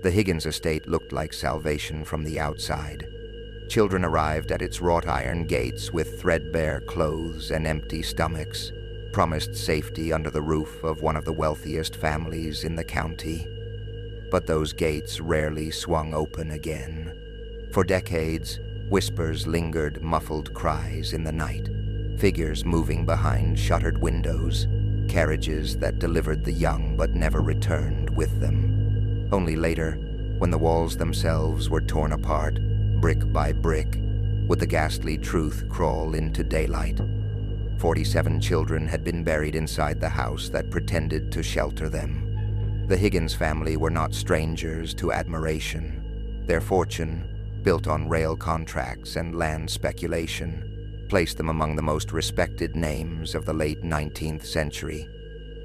The Higgins estate looked like salvation from the outside. Children arrived at its wrought iron gates with threadbare clothes and empty stomachs, promised safety under the roof of one of the wealthiest families in the county. But those gates rarely swung open again. For decades, whispers lingered, muffled cries in the night, figures moving behind shuttered windows, carriages that delivered the young but never returned with them. Only later, when the walls themselves were torn apart, brick by brick, would the ghastly truth crawl into daylight. 47 children had been buried inside the house that pretended to shelter them. The Higgins family were not strangers to admiration. Their fortune, built on rail contracts and land speculation, placed them among the most respected names of the late 19th century.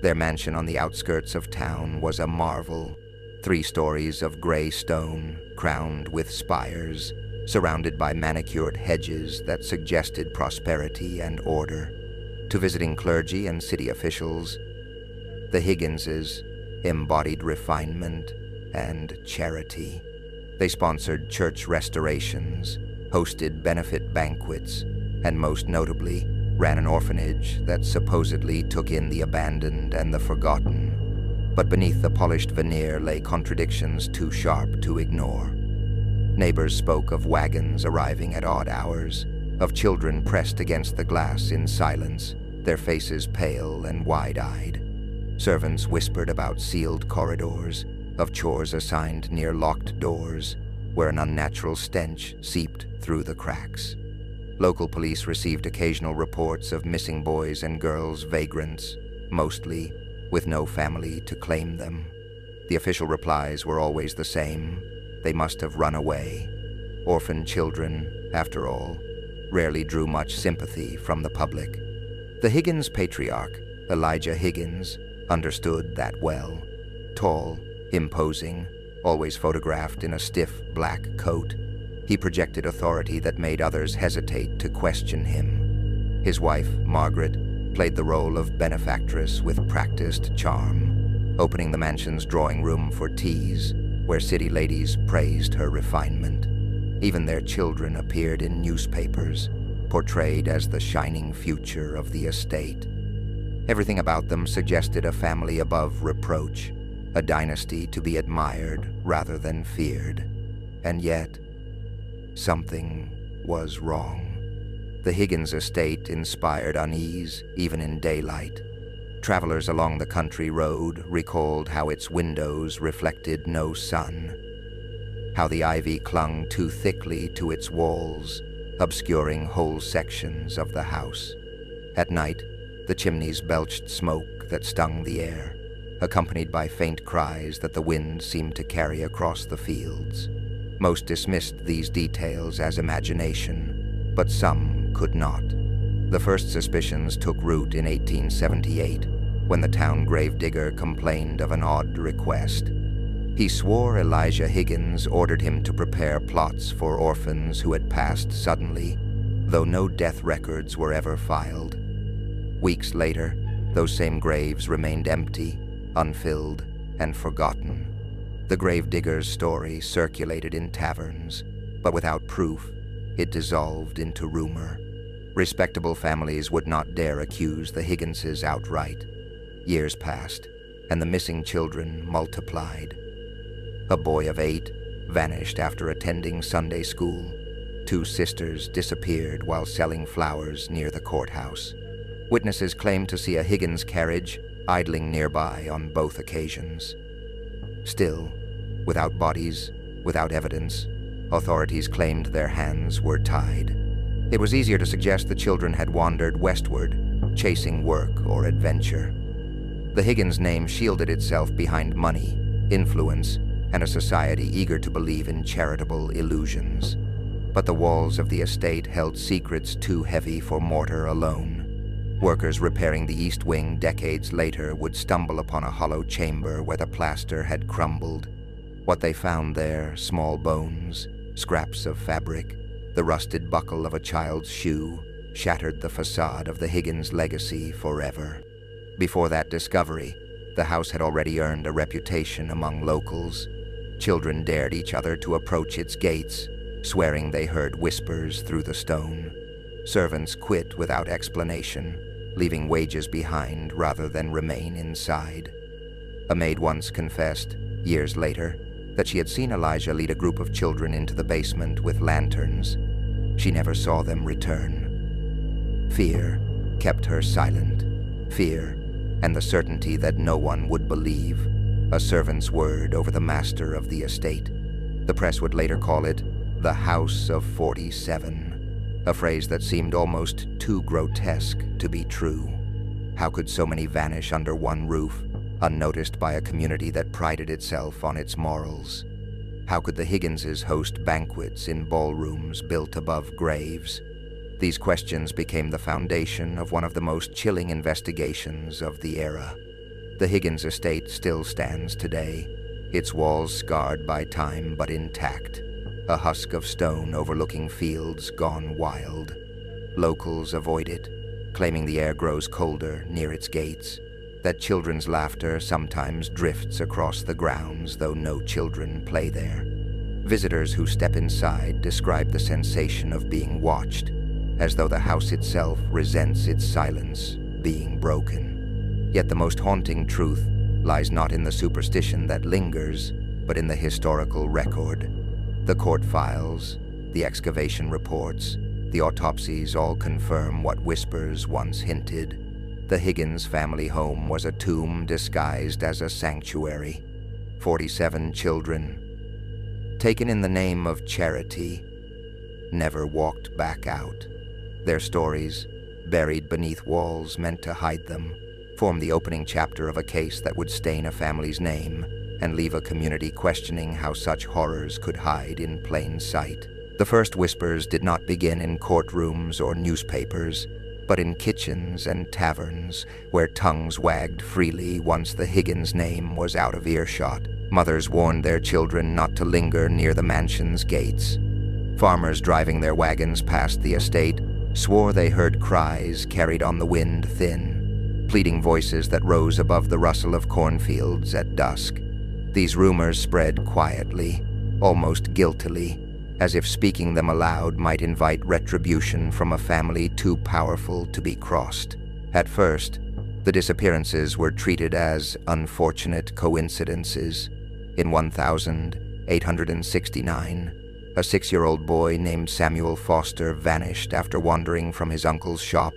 Their mansion on the outskirts of town was a marvel, 3 stories of gray stone, crowned with spires, surrounded by manicured hedges that suggested prosperity and order. To visiting clergy and city officials, the Higginses embodied refinement and charity. They sponsored church restorations, hosted benefit banquets, and most notably, ran an orphanage that supposedly took in the abandoned and the forgotten. But beneath the polished veneer lay contradictions too sharp to ignore. Neighbors spoke of wagons arriving at odd hours, of children pressed against the glass in silence, their faces pale and wide-eyed. Servants whispered about sealed corridors, of chores assigned near locked doors, where an unnatural stench seeped through the cracks. Local police received occasional reports of missing boys and girls, vagrants, mostly with no family to claim them. The official replies were always the same: they must have run away. Orphan children, after all, rarely drew much sympathy from the public. The Higgins patriarch, Elijah Higgins, understood that well. Tall, imposing, always photographed in a stiff black coat, he projected authority that made others hesitate to question him. His wife, Margaret, played the role of benefactress with practiced charm, opening the mansion's drawing room for teas, where city ladies praised her refinement. Even their children appeared in newspapers, portrayed as the shining future of the estate. Everything about them suggested a family above reproach, a dynasty to be admired rather than feared. And yet, something was wrong. The Higgins estate inspired unease even in daylight. Travelers along the country road recalled how its windows reflected no sun, how the ivy clung too thickly to its walls, obscuring whole sections of the house. At night, the chimneys belched smoke that stung the air, accompanied by faint cries that the wind seemed to carry across the fields. Most dismissed these details as imagination, but some could not. The first suspicions took root in 1878, when the town gravedigger complained of an odd request. He swore Elijah Higgins ordered him to prepare plots for orphans who had passed suddenly, though no death records were ever filed. Weeks later, those same graves remained empty, unfilled, and forgotten. The gravedigger's story circulated in taverns, but without proof, it dissolved into rumor. Respectable families would not dare accuse the Higginses outright. Years passed, and the missing children multiplied. A boy of 8 vanished after attending Sunday school. 2 sisters disappeared while selling flowers near the courthouse. Witnesses claimed to see a Higgins carriage idling nearby on both occasions. Still, without bodies, without evidence, authorities claimed their hands were tied. It was easier to suggest the children had wandered westward, chasing work or adventure. The Higgins name shielded itself behind money, influence, and a society eager to believe in charitable illusions. But the walls of the estate held secrets too heavy for mortar alone. Workers repairing the East Wing decades later would stumble upon a hollow chamber where the plaster had crumbled. What they found there, small bones, scraps of fabric, the rusted buckle of a child's shoe, shattered the facade of the Higgins legacy forever. Before that discovery, the house had already earned a reputation among locals. Children dared each other to approach its gates, swearing they heard whispers through the stone. Servants quit without explanation, leaving wages behind rather than remain inside. A maid once confessed, years later, that she had seen Elijah lead a group of children into the basement with lanterns. She never saw them return. Fear kept her silent. Fear, and the certainty that no one would believe. A servant's word over the master of the estate. The press would later call it the House of 47, a phrase that seemed almost too grotesque to be true. How could so many vanish under one roof, unnoticed by a community that prided itself on its morals? How could the Higginses host banquets in ballrooms built above graves? These questions became the foundation of one of the most chilling investigations of the era. The Higgins estate still stands today, its walls scarred by time but intact, a husk of stone overlooking fields gone wild. Locals avoid it, claiming the air grows colder near its gates, that children's laughter sometimes drifts across the grounds though no children play there. Visitors who step inside describe the sensation of being watched, as though the house itself resents its silence being broken. Yet the most haunting truth lies not in the superstition that lingers, but in the historical record. The court files, the excavation reports, the autopsies all confirm what whispers once hinted. The Higgins family home was a tomb disguised as a sanctuary. 47 children, taken in the name of charity, never walked back out. Their stories, buried beneath walls meant to hide them, form the opening chapter of a case that would stain a family's name and leave a community questioning how such horrors could hide in plain sight. The first whispers did not begin in courtrooms or newspapers, but in kitchens and taverns, where tongues wagged freely once the Higgins name was out of earshot. Mothers warned their children not to linger near the mansion's gates. Farmers driving their wagons past the estate swore they heard cries carried on the wind thin, pleading voices that rose above the rustle of cornfields at dusk. These rumors spread quietly, almost guiltily, as if speaking them aloud might invite retribution from a family too powerful to be crossed. At first, the disappearances were treated as unfortunate coincidences. In 1869, a 6-year-old boy named Samuel Foster vanished after wandering from his uncle's shop.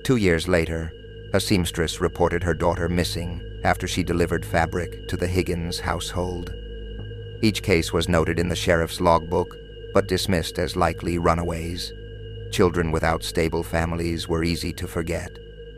2 years later, a seamstress reported her daughter missing after she delivered fabric to the Higgins household. Each case was noted in the sheriff's logbook, but dismissed as likely runaways. Children without stable families were easy to forget,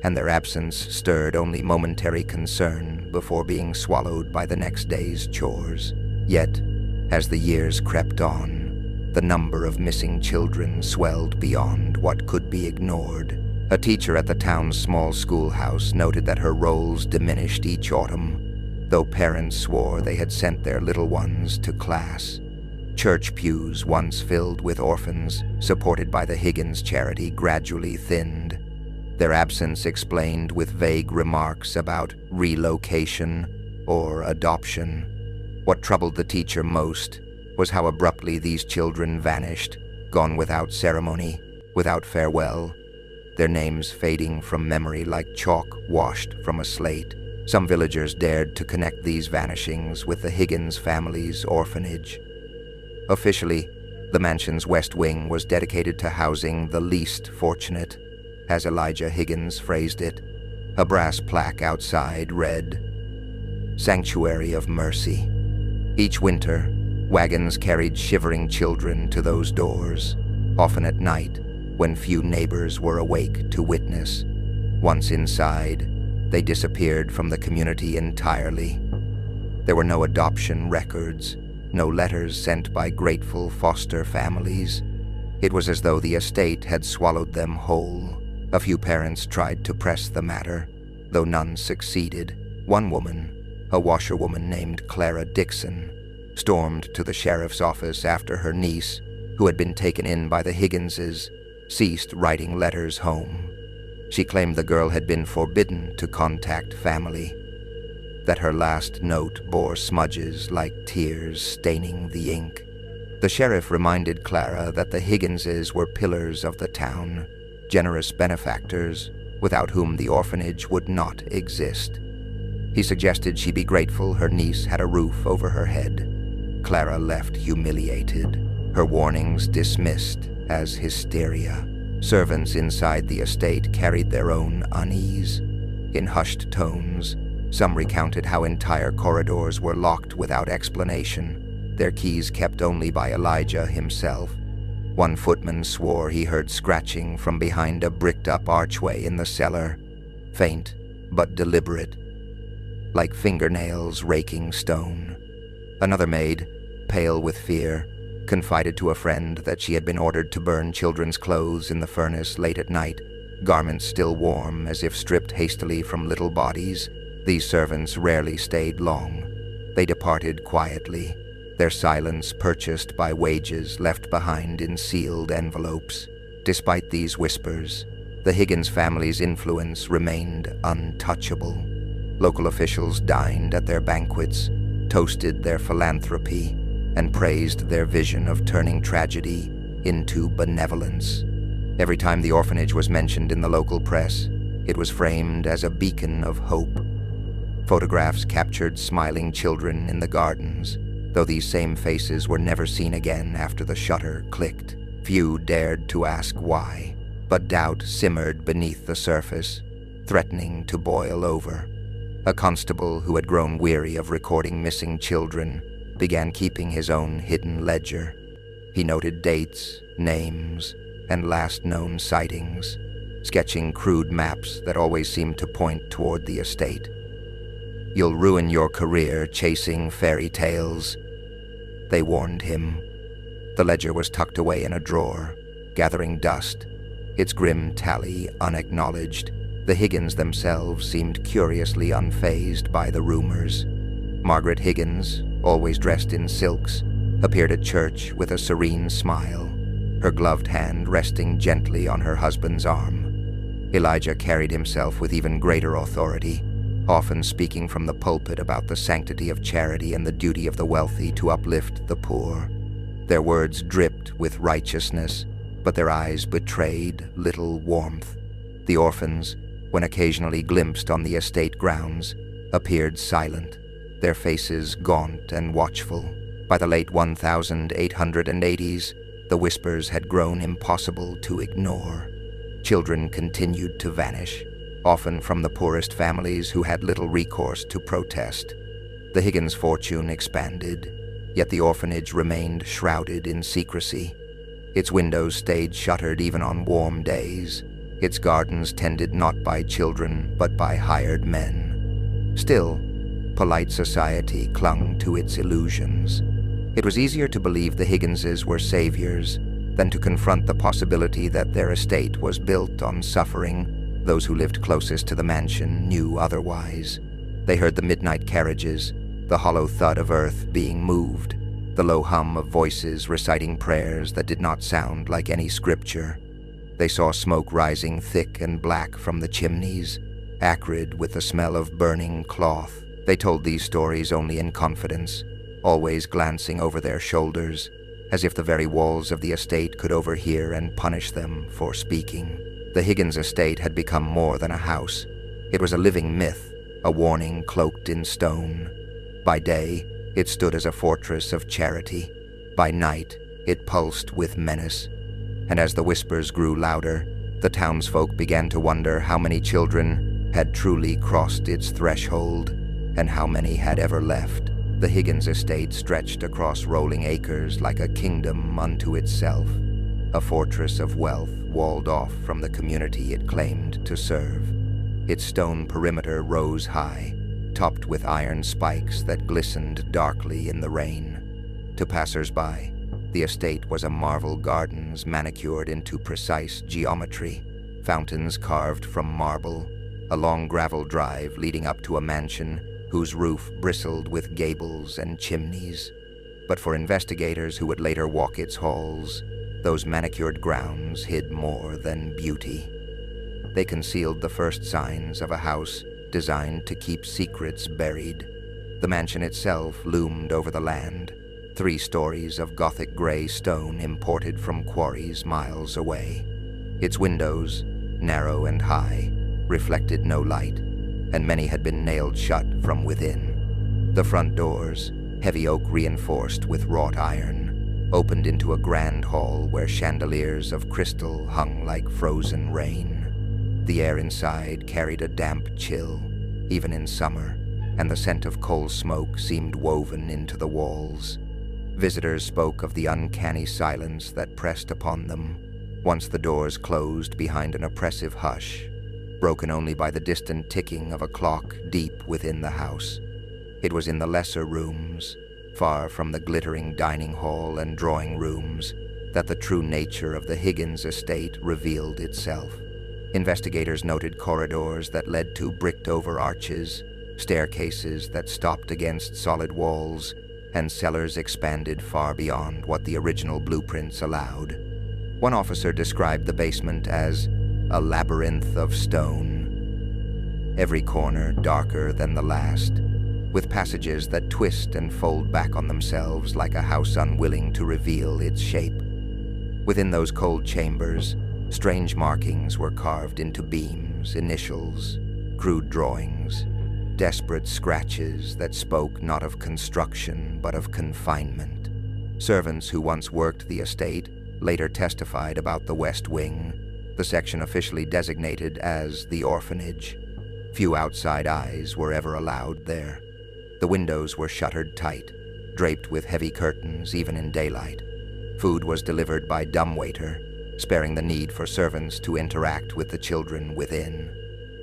and their absence stirred only momentary concern before being swallowed by the next day's chores. Yet, as the years crept on, the number of missing children swelled beyond what could be ignored. A teacher at the town's small schoolhouse noted that her rolls diminished each autumn, though parents swore they had sent their little ones to class. Church pews, once filled with orphans, supported by the Higgins charity, gradually thinned, their absence explained with vague remarks about relocation or adoption. What troubled the teacher most was how abruptly these children vanished, gone without ceremony, without farewell, their names fading from memory like chalk washed from a slate. Some villagers dared to connect these vanishings with the Higgins family's orphanage. Officially, the mansion's west wing was dedicated to housing the least fortunate, as Elijah Higgins phrased it. A brass plaque outside read, "Sanctuary of Mercy." Each winter, wagons carried shivering children to those doors, often at night, when few neighbors were awake to witness. Once inside, they disappeared from the community entirely. There were no adoption records, no letters sent by grateful foster families. It was as though the estate had swallowed them whole. A few parents tried to press the matter, though none succeeded. One woman, a washerwoman named Clara Dixon, stormed to the sheriff's office after her niece, who had been taken in by the Higginses, ceased writing letters home. She claimed the girl had been forbidden to contact family. that her last note bore smudges like tears staining the ink. The sheriff reminded Clara that the Higginses were pillars of the town, generous benefactors without whom the orphanage would not exist. He suggested she be grateful her niece had a roof over her head. Clara left humiliated, her warnings dismissed as hysteria. Servants inside the estate carried their own unease. In hushed tones, some recounted how entire corridors were locked without explanation, their keys kept only by Elijah himself. One footman swore he heard scratching from behind a bricked-up archway in the cellar, faint but deliberate, like fingernails raking stone. Another maid, pale with fear, confided to a friend that she had been ordered to burn children's clothes in the furnace late at night, garments still warm as if stripped hastily from little bodies. These servants rarely stayed long. They departed quietly, their silence purchased by wages left behind in sealed envelopes. Despite these whispers, the Higgins family's influence remained untouchable. Local officials dined at their banquets, toasted their philanthropy, and praised their vision of turning tragedy into benevolence. Every time the orphanage was mentioned in the local press, it was framed as a beacon of hope. Photographs captured smiling children in the gardens, though these same faces were never seen again after the shutter clicked. Few dared to ask why, but doubt simmered beneath the surface, threatening to boil over. A constable who had grown weary of recording missing children began keeping his own hidden ledger. He noted dates, names, and last known sightings, sketching crude maps that always seemed to point toward the estate. "You'll ruin your career chasing fairy tales," they warned him. The ledger was tucked away in a drawer, gathering dust, its grim tally unacknowledged. The Higgins themselves seemed curiously unfazed by the rumors. Margaret Higgins, always dressed in silks, appeared at church with a serene smile, her gloved hand resting gently on her husband's arm. Elijah carried himself with even greater authority, often speaking from the pulpit about the sanctity of charity and the duty of the wealthy to uplift the poor. Their words dripped with righteousness, but their eyes betrayed little warmth. The orphans, when occasionally glimpsed on the estate grounds, appeared silent, their faces gaunt and watchful. By the late 1880s, the whispers had grown impossible to ignore. Children continued to vanish, often from the poorest families who had little recourse to protest. The Higgins fortune expanded, yet the orphanage remained shrouded in secrecy. Its windows stayed shuttered even on warm days, its gardens tended not by children but by hired men. Still, polite society clung to its illusions. It was easier to believe the Higginses were saviors than to confront the possibility that their estate was built on suffering. Those who lived closest to the mansion knew otherwise. They heard the midnight carriages, the hollow thud of earth being moved, the low hum of voices reciting prayers that did not sound like any scripture. They saw smoke rising thick and black from the chimneys, acrid with the smell of burning cloth. They told these stories only in confidence, always glancing over their shoulders, as if the very walls of the estate could overhear and punish them for speaking. The Higgins estate had become more than a house. It was a living myth, a warning cloaked in stone. By day, it stood as a fortress of charity. By night, it pulsed with menace. And as the whispers grew louder, the townsfolk began to wonder how many children had truly crossed its threshold, and how many had ever left. The Higgins estate stretched across rolling acres like a kingdom unto itself, a fortress of wealth walled off from the community it claimed to serve. Its stone perimeter rose high, topped with iron spikes that glistened darkly in the rain. To passers-by, the estate was a marvel gardens manicured into precise geometry, fountains carved from marble, a long gravel drive leading up to a mansion whose roof bristled with gables and chimneys. But for investigators who would later walk its halls, those manicured grounds hid more than beauty. They concealed the first signs of a house designed to keep secrets buried. The mansion itself loomed over the land, 3 stories of Gothic gray stone imported from quarries miles away. Its windows, narrow and high, reflected no light, and many had been nailed shut from within. The front doors, heavy oak reinforced with wrought iron, opened into a grand hall where chandeliers of crystal hung like frozen rain. The air inside carried a damp chill, even in summer, and the scent of coal smoke seemed woven into the walls. Visitors spoke of the uncanny silence that pressed upon them once the doors closed behind an oppressive hush, broken only by the distant ticking of a clock deep within the house. It was in the lesser rooms, far from the glittering dining hall and drawing rooms, that the true nature of the Higgins estate revealed itself. Investigators noted corridors that led to bricked-over arches, staircases that stopped against solid walls, and cellars expanded far beyond what the original blueprints allowed. One officer described the basement as a labyrinth of stone, every corner darker than the last, with passages that twist and fold back on themselves like a house unwilling to reveal its shape. Within those cold chambers, strange markings were carved into beams, initials, crude drawings, desperate scratches that spoke not of construction but of confinement. Servants who once worked the estate later testified about the West Wing, the section officially designated as the orphanage. Few outside eyes were ever allowed there. The windows were shuttered tight, draped with heavy curtains even in daylight. Food was delivered by dumbwaiter, sparing the need for servants to interact with the children within.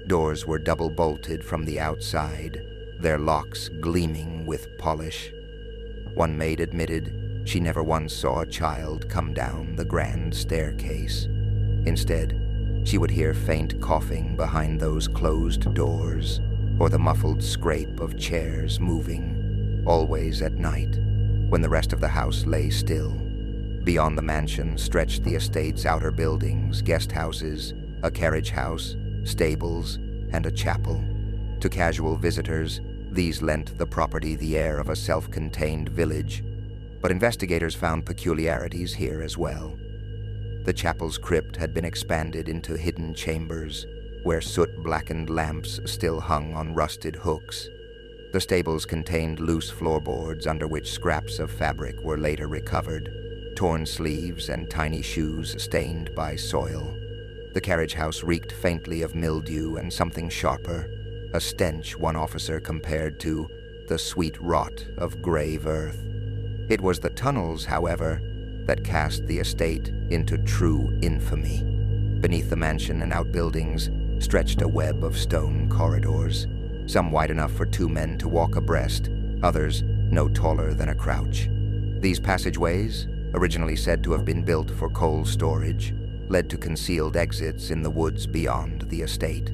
Doors were double-bolted from the outside, their locks gleaming with polish. One maid admitted she never once saw a child come down the grand staircase. Instead, she would hear faint coughing behind those closed doors, or the muffled scrape of chairs moving, always at night, when the rest of the house lay still. Beyond the mansion stretched the estate's outer buildings, guest houses, a carriage house, stables, and a chapel. To casual visitors, these lent the property the air of a self-contained village, but investigators found peculiarities here as well. The chapel's crypt had been expanded into hidden chambers, where soot-blackened lamps still hung on rusted hooks. The stables contained loose floorboards under which scraps of fabric were later recovered, torn sleeves and tiny shoes stained by soil. The carriage house reeked faintly of mildew and something sharper, a stench one officer compared to the sweet rot of grave earth. It was the tunnels, however, that cast the estate into true infamy. Beneath the mansion and outbuildings stretched a web of stone corridors, some wide enough for 2 men to walk abreast, others no taller than a crouch. These passageways, originally said to have been built for coal storage, led to concealed exits in the woods beyond the estate,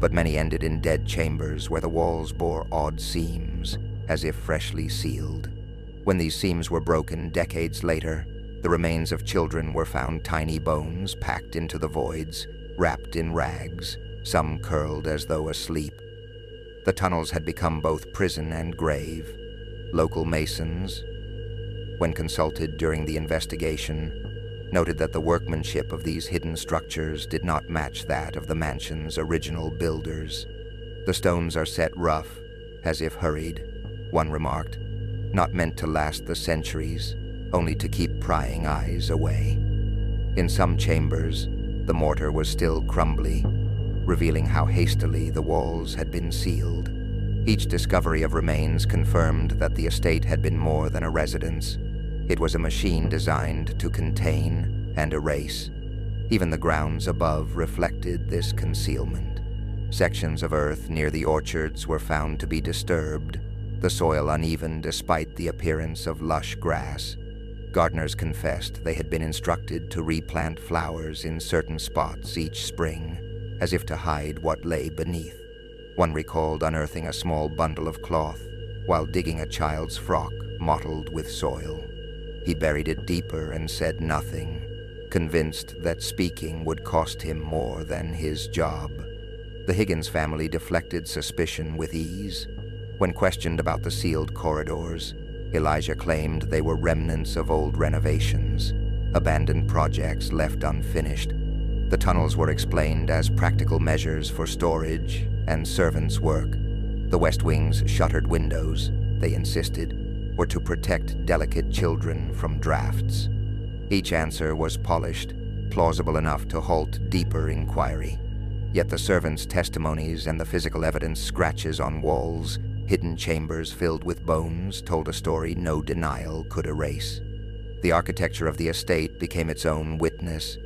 but many ended in dead chambers where the walls bore odd seams, as if freshly sealed. When these seams were broken decades later, the remains of children were found, tiny bones packed into the voids, wrapped in rags, some curled as though asleep. The tunnels had become both prison and grave. Local masons, when consulted during the investigation, noted that the workmanship of these hidden structures did not match that of the mansion's original builders. The stones are set rough, as if hurried, one remarked, not meant to last the centuries, only to keep prying eyes away. In some chambers, the mortar was still crumbly, revealing how hastily the walls had been sealed. Each discovery of remains confirmed that the estate had been more than a residence. It was a machine designed to contain and erase. Even the grounds above reflected this concealment. Sections of earth near the orchards were found to be disturbed, the soil uneven despite the appearance of lush grass. Gardeners confessed they had been instructed to replant flowers in certain spots each spring, as if to hide what lay beneath. One recalled unearthing a small bundle of cloth while digging a child's frock mottled with soil. He buried it deeper and said nothing, convinced that speaking would cost him more than his job. The Higgins family deflected suspicion with ease. When questioned about the sealed corridors, Elijah claimed they were remnants of old renovations, abandoned projects left unfinished. The tunnels were explained as practical measures for storage and servants' work. The West Wing's shuttered windows, they insisted, were to protect delicate children from drafts. Each answer was polished, plausible enough to halt deeper inquiry. Yet the servants' testimonies and the physical evidence, scratches on walls, hidden chambers filled with bones, told a story no denial could erase. The architecture of the estate became its own witness.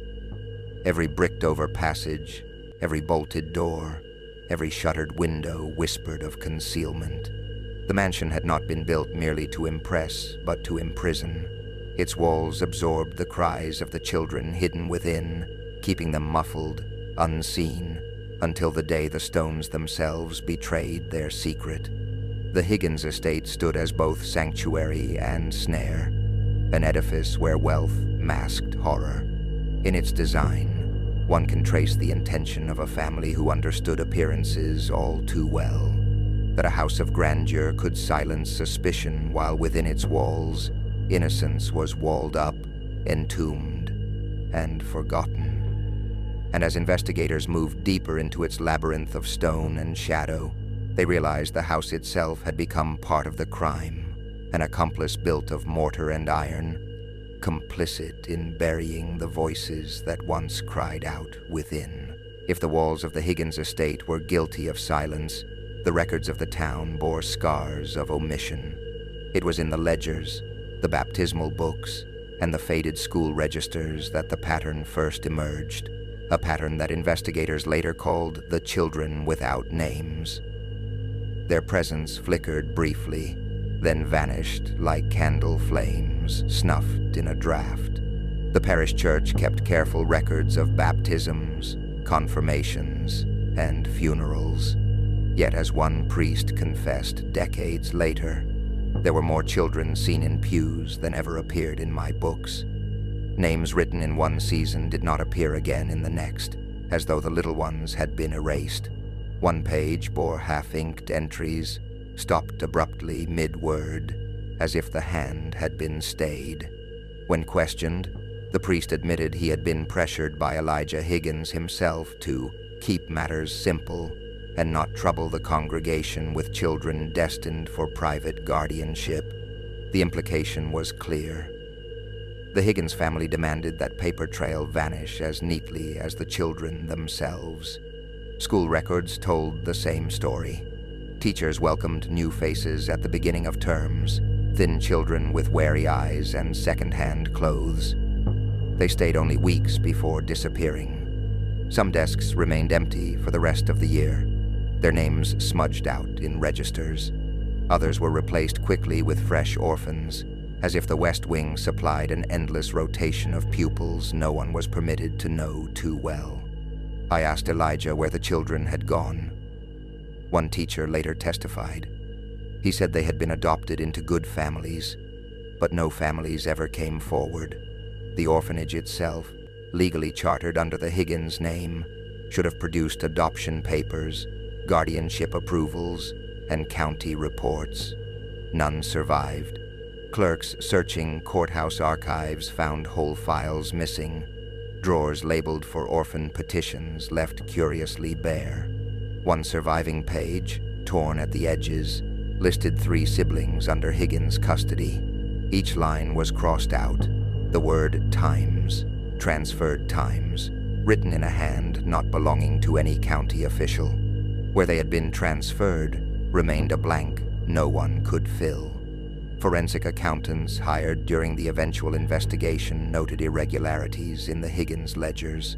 Every bricked-over passage, every bolted door, every shuttered window whispered of concealment. The mansion had not been built merely to impress, but to imprison. Its walls absorbed the cries of the children hidden within, keeping them muffled, unseen, until the day the stones themselves betrayed their secret. The Higgins estate stood as both sanctuary and snare, an edifice where wealth masked horror. In its design, one can trace the intention of a family who understood appearances all too well, that a house of grandeur could silence suspicion while within its walls, innocence was walled up, entombed, and forgotten. And as investigators moved deeper into its labyrinth of stone and shadow, they realized the house itself had become part of the crime, an accomplice built of mortar and iron, complicit in burying the voices that once cried out within. If the walls of the Higgins estate were guilty of silence, the records of the town bore scars of omission. It was in the ledgers, the baptismal books, and the faded school registers that the pattern first emerged, a pattern that investigators later called the children without names. Their presence flickered briefly, then vanished like candle flames snuffed in a draught. The parish church kept careful records of baptisms, confirmations, and funerals. Yet as one priest confessed decades later, there were more children seen in pews than ever appeared in my books. Names written in one season did not appear again in the next, as though the little ones had been erased. One page bore half-inked entries, stopped abruptly mid-word, as if the hand had been stayed. When questioned, the priest admitted he had been pressured by Elijah Higgins himself to keep matters simple and not trouble the congregation with children destined for private guardianship. The implication was clear. The Higgins family demanded that paper trail vanish as neatly as the children themselves. School records told the same story. Teachers welcomed new faces at the beginning of terms, thin children with wary eyes and second-hand clothes. They stayed only weeks before disappearing. Some desks remained empty for the rest of the year, their names smudged out in registers. Others were replaced quickly with fresh orphans, as if the West Wing supplied an endless rotation of pupils no one was permitted to know too well. I asked Elijah where the children had gone. One teacher later testified. He said they had been adopted into good families, but no families ever came forward. The orphanage itself, legally chartered under the Higgins name, should have produced adoption papers, guardianship approvals, and county reports. None survived. Clerks searching courthouse archives found whole files missing. Drawers labeled for orphan petitions left curiously bare. One surviving page, torn at the edges, listed 3 siblings under Higgins' custody. Each line was crossed out, the word times, transferred times, written in a hand not belonging to any county official. Where they had been transferred remained a blank no one could fill. Forensic accountants hired during the eventual investigation noted irregularities in the Higgins ledgers.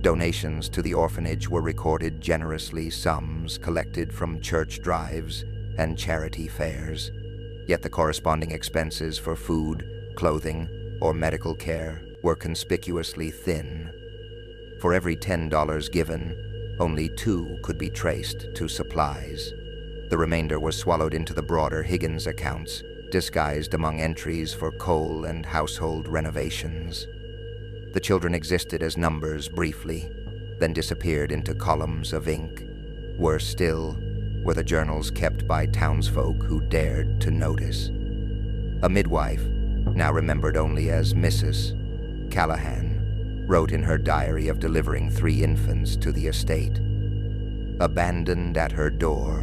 Donations to the orphanage were recorded generously, sums collected from church drives and charity fairs. Yet the corresponding expenses for food, clothing, or medical care were conspicuously thin. For every $10 given, only 2 could be traced to supplies. The remainder was swallowed into the broader Higgins accounts, disguised among entries for coal and household renovations. The children existed as numbers briefly, then disappeared into columns of ink, Worse still were the journals kept by townsfolk who dared to notice. A midwife, now remembered only as Mrs. Callahan, wrote in her diary of delivering 3 infants to the estate. Abandoned at her door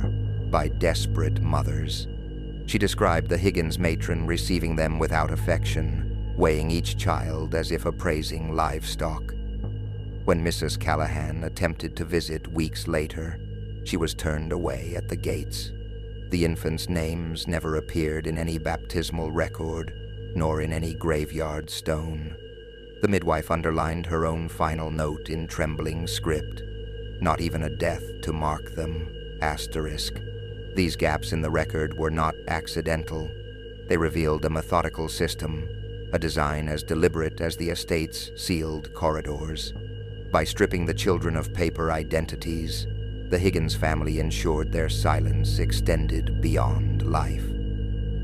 by desperate mothers. She described the Higgins matron receiving them without affection, weighing each child as if appraising livestock. When Mrs. Callahan attempted to visit weeks later, she was turned away at the gates. The infants' names never appeared in any baptismal record, nor in any graveyard stone. The midwife underlined her own final note in trembling script. Not even a death to mark them, asterisk. These gaps in the record were not accidental. They revealed a methodical system, a design as deliberate as the estate's sealed corridors. By stripping the children of paper identities, the Higgins family ensured their silence extended beyond life.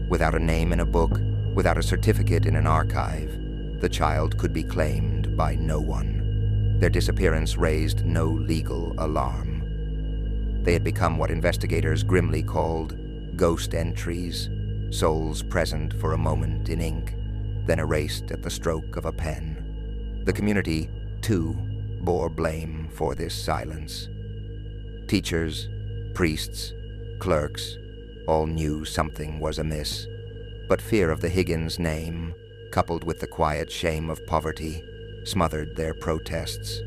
Without a name in a book, without a certificate in an archive, the child could be claimed by no one. Their disappearance raised no legal alarm. They had become what investigators grimly called ghost entries, souls present for a moment in ink, then erased at the stroke of a pen. The community, too, bore blame for this silence. Teachers, priests, clerks, all knew something was amiss, but fear of the Higgins name, coupled with the quiet shame of poverty, smothered their protests.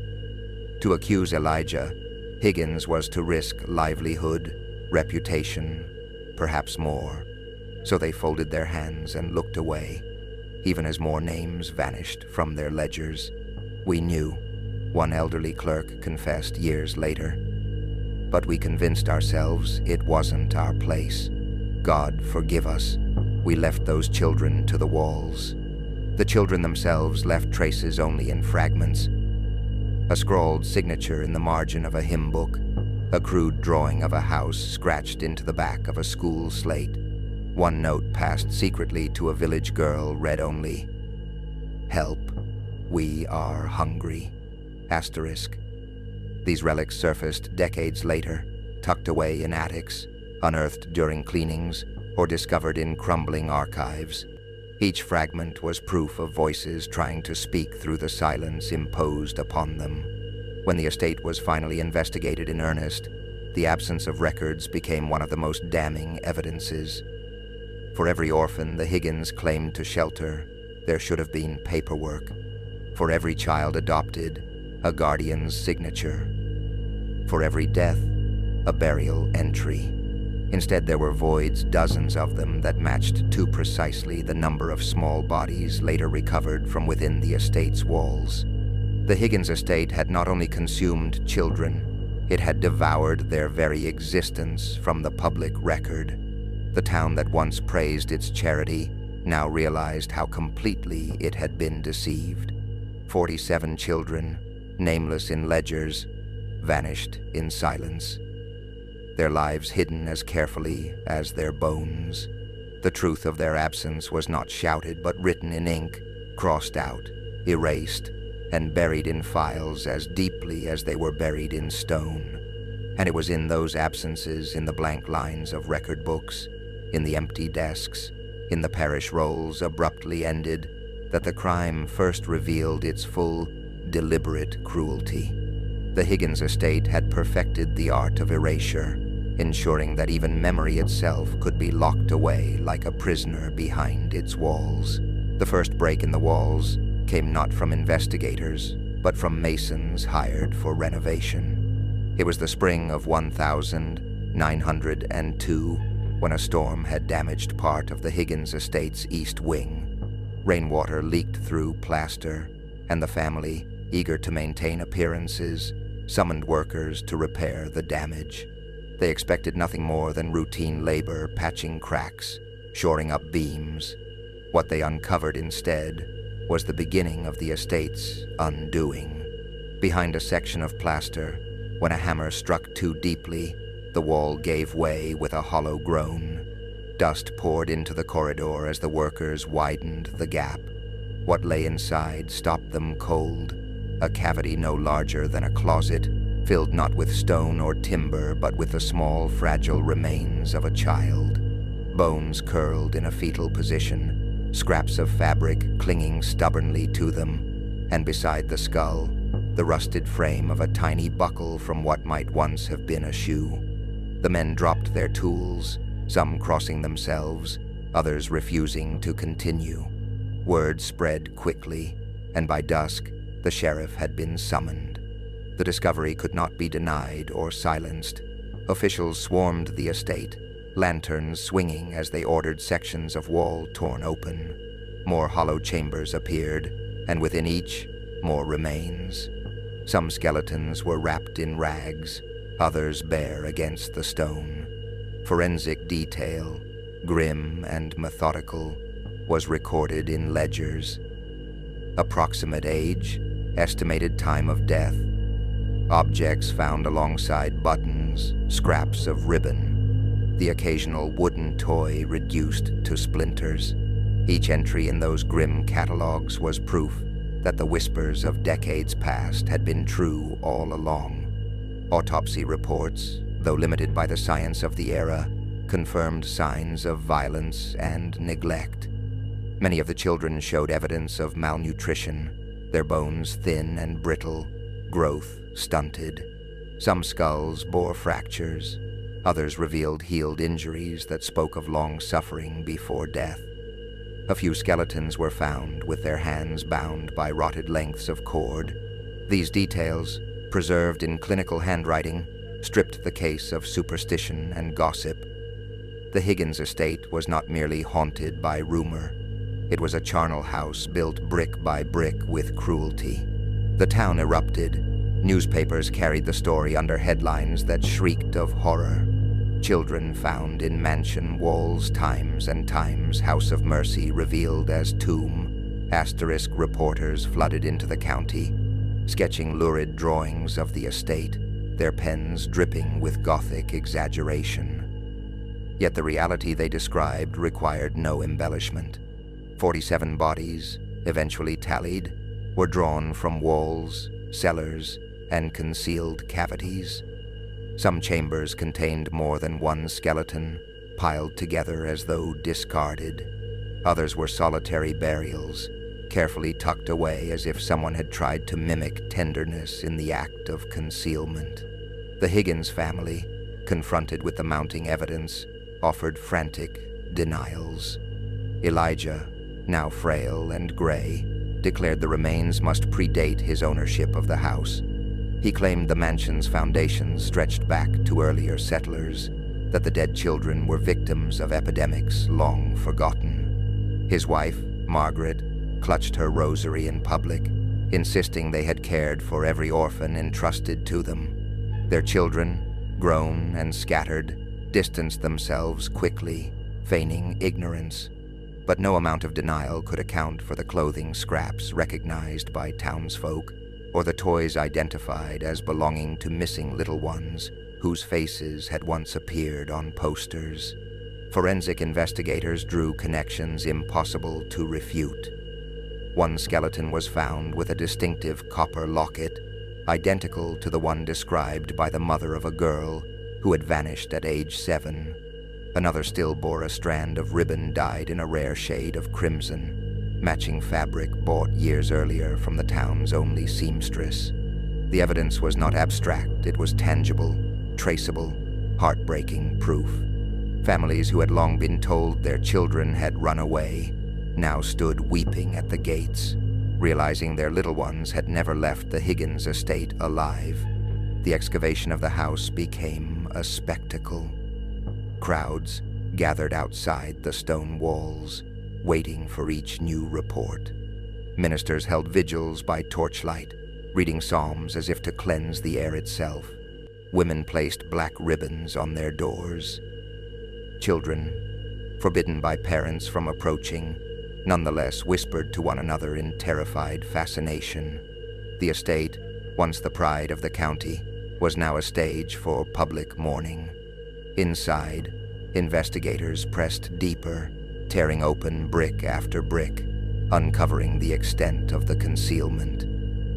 To accuse Elijah, Higgins was to risk livelihood, reputation, perhaps more, so they folded their hands and looked away, even as more names vanished from their ledgers. We knew, one elderly clerk confessed years later, but we convinced ourselves it wasn't our place. God forgive us, we left those children to the walls. The children themselves left traces only in fragments. A scrawled signature in the margin of a hymn book, a crude drawing of a house scratched into the back of a school slate. One note passed secretly to a village girl read only, "Help, we are hungry." Asterisk. These relics surfaced decades later, tucked away in attics, unearthed during cleanings, or discovered in crumbling archives. Each fragment was proof of voices trying to speak through the silence imposed upon them. When the estate was finally investigated in earnest, the absence of records became one of the most damning evidences. For every orphan the Higgins claimed to shelter, there should have been paperwork. For every child adopted, a guardian's signature. For every death, a burial entry. Instead, there were voids, dozens of them, that matched too precisely the number of small bodies later recovered from within the estate's walls. The Higgins estate had not only consumed children, it had devoured their very existence from the public record. The town that once praised its charity now realized how completely it had been deceived. 47 children, nameless in ledgers, vanished in silence. Their lives hidden as carefully as their bones. The truth of their absence was not shouted but written in ink, crossed out, erased, and buried in files as deeply as they were buried in stone. And it was in those absences, in the blank lines of record books, in the empty desks, in the parish rolls abruptly ended, that the crime first revealed its full, deliberate cruelty. The Higgins estate had perfected the art of erasure, ensuring that even memory itself could be locked away like a prisoner behind its walls. The first break in the walls came not from investigators, but from masons hired for renovation. It was the spring of 1902 when a storm had damaged part of the Higgins estate's east wing. Rainwater leaked through plaster, and the family, eager to maintain appearances, summoned workers to repair the damage. They expected nothing more than routine labor, patching cracks, shoring up beams. What they uncovered instead was the beginning of the estate's undoing. Behind a section of plaster, when a hammer struck too deeply, the wall gave way with a hollow groan. Dust poured into the corridor as the workers widened the gap. What lay inside stopped them cold, a cavity no larger than a closet, filled not with stone or timber, but with the small, fragile remains of a child. Bones curled in a fetal position, scraps of fabric clinging stubbornly to them, and beside the skull, the rusted frame of a tiny buckle from what might once have been a shoe. The men dropped their tools, some crossing themselves, others refusing to continue. Word spread quickly, and by dusk, the sheriff had been summoned. The discovery could not be denied or silenced. Officials swarmed the estate, lanterns swinging as they ordered sections of wall torn open. More hollow chambers appeared, and within each, more remains. Some skeletons were wrapped in rags, others bare against the stone. Forensic detail, grim and methodical, was recorded in ledgers. Approximate age, estimated time of death, objects found alongside buttons, scraps of ribbon, the occasional wooden toy reduced to splinters. Each entry in those grim catalogs was proof that the whispers of decades past had been true all along. Autopsy reports, though limited by the science of the era, confirmed signs of violence and neglect. Many of the children showed evidence of malnutrition, their bones thin and brittle, growth stunted. Some skulls bore fractures, others revealed healed injuries that spoke of long suffering before death. A few skeletons were found with their hands bound by rotted lengths of cord. These details, preserved in clinical handwriting, stripped the case of superstition and gossip. The Higgins estate was not merely haunted by rumor. It was a charnel house built brick by brick with cruelty. The town erupted. Newspapers carried the story under headlines that shrieked of horror. Children found in mansion walls times and times, House of Mercy revealed as tomb. Asterisk reporters flooded into the county, sketching lurid drawings of the estate, their pens dripping with Gothic exaggeration. Yet the reality they described required no embellishment. 47 bodies, eventually tallied, were drawn from walls, cellars, and concealed cavities. Some chambers contained more than one skeleton, piled together as though discarded. Others were solitary burials, carefully tucked away as if someone had tried to mimic tenderness in the act of concealment. The Higgins family, confronted with the mounting evidence, offered frantic denials. Elijah, now frail and gray, declared the remains must predate his ownership of the house. He claimed the mansion's foundations stretched back to earlier settlers, that the dead children were victims of epidemics long forgotten. His wife, Margaret, clutched her rosary in public, insisting they had cared for every orphan entrusted to them. Their children, grown and scattered, distanced themselves quickly, feigning ignorance. But no amount of denial could account for the clothing scraps recognized by townsfolk, or the toys identified as belonging to missing little ones whose faces had once appeared on posters. Forensic investigators drew connections impossible to refute. One skeleton was found with a distinctive copper locket, identical to the one described by the mother of a girl who had vanished at age 7. Another still bore a strand of ribbon dyed in a rare shade of crimson, matching fabric bought years earlier from the town's only seamstress. The evidence was not abstract, it was tangible, traceable, heartbreaking proof. Families who had long been told their children had run away now stood weeping at the gates, realizing their little ones had never left the Higgins estate alive. The excavation of the house became a spectacle. Crowds gathered outside the stone walls, waiting for each new report. Ministers held vigils by torchlight, reading psalms as if to cleanse the air itself. Women placed black ribbons on their doors. Children, forbidden by parents from approaching, nonetheless whispered to one another in terrified fascination. The estate, once the pride of the county, was now a stage for public mourning. Inside, investigators pressed deeper, tearing open brick after brick, uncovering the extent of the concealment.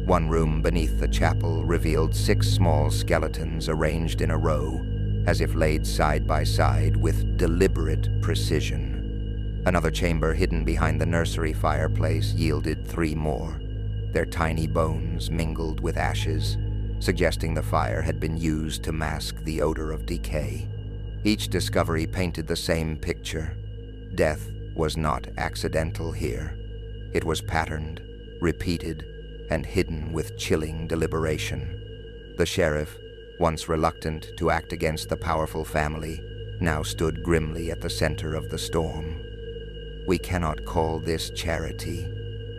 One room beneath the chapel revealed 6 small skeletons arranged in a row, as if laid side by side with deliberate precision. Another chamber hidden behind the nursery fireplace yielded 3 more, their tiny bones mingled with ashes, suggesting the fire had been used to mask the odor of decay. Each discovery painted the same picture. Death was not accidental here. It was patterned, repeated, and hidden with chilling deliberation. The sheriff, once reluctant to act against the powerful family, now stood grimly at the center of the storm. "We cannot call this charity,"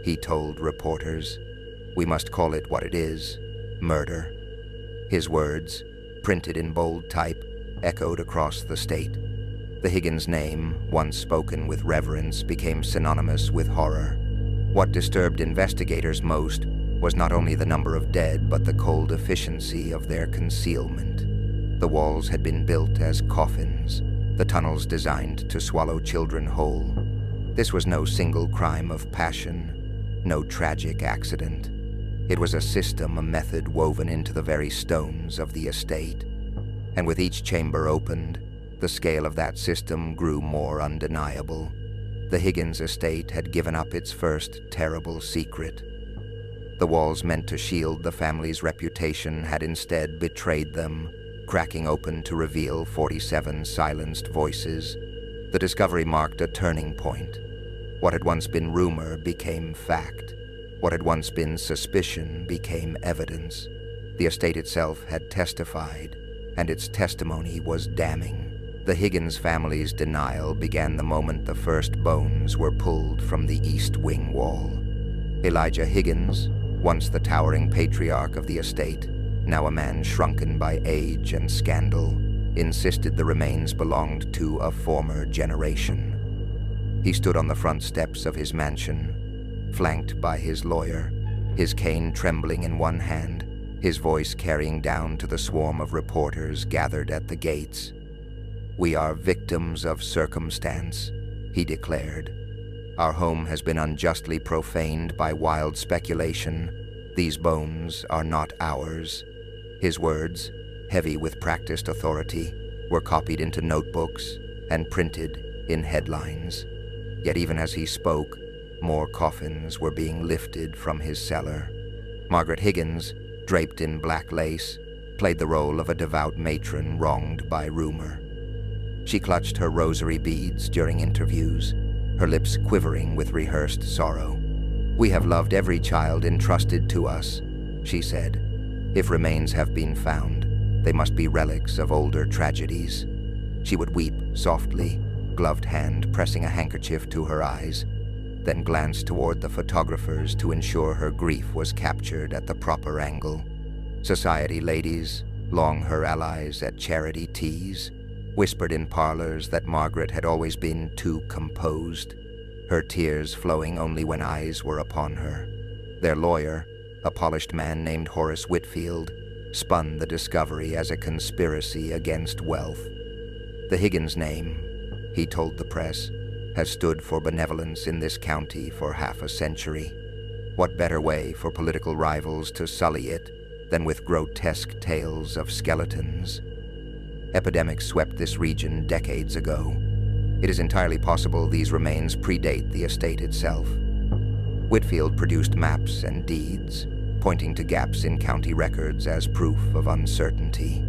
he told reporters. "We must call it what it is, murder." His words, printed in bold type, echoed across the state. The Higgins name, once spoken with reverence, became synonymous with horror. What disturbed investigators most was not only the number of dead, but the cold efficiency of their concealment. The walls had been built as coffins, the tunnels designed to swallow children whole. This was no single crime of passion, no tragic accident. It was a system, a method woven into the very stones of the estate. And with each chamber opened, the scale of that system grew more undeniable. The Higgins estate had given up its first terrible secret. The walls meant to shield the family's reputation had instead betrayed them, cracking open to reveal 47 silenced voices. The discovery marked a turning point. What had once been rumor became fact. What had once been suspicion became evidence. The estate itself had testified, and its testimony was damning. The Higgins family's denial began the moment the first bones were pulled from the east wing wall. Elijah Higgins, once the towering patriarch of the estate, now a man shrunken by age and scandal, insisted the remains belonged to a former generation. He stood on the front steps of his mansion, flanked by his lawyer, his cane trembling in one hand, his voice carrying down to the swarm of reporters gathered at the gates. "We are victims of circumstance," he declared. "Our home has been unjustly profaned by wild speculation. These bones are not ours." His words, heavy with practiced authority, were copied into notebooks and printed in headlines. Yet even as he spoke, more coffins were being lifted from his cellar. Margaret Higgins, draped in black lace, played the role of a devout matron wronged by rumor. She clutched her rosary beads during interviews, her lips quivering with rehearsed sorrow. "We have loved every child entrusted to us," she said. "If remains have been found, they must be relics of older tragedies." She would weep softly, gloved hand pressing a handkerchief to her eyes, then glance toward the photographers to ensure her grief was captured at the proper angle. Society ladies, long her allies at charity teas, whispered in parlors that Margaret had always been too composed, her tears flowing only when eyes were upon her. Their lawyer, a polished man named Horace Whitfield, spun the discovery as a conspiracy against wealth. "The Higgins name," he told the press, "has stood for benevolence in this county for half a century. What better way for political rivals to sully it than with grotesque tales of skeletons? Epidemics swept this region decades ago. It is entirely possible these remains predate the estate itself." Whitfield produced maps and deeds, pointing to gaps in county records as proof of uncertainty.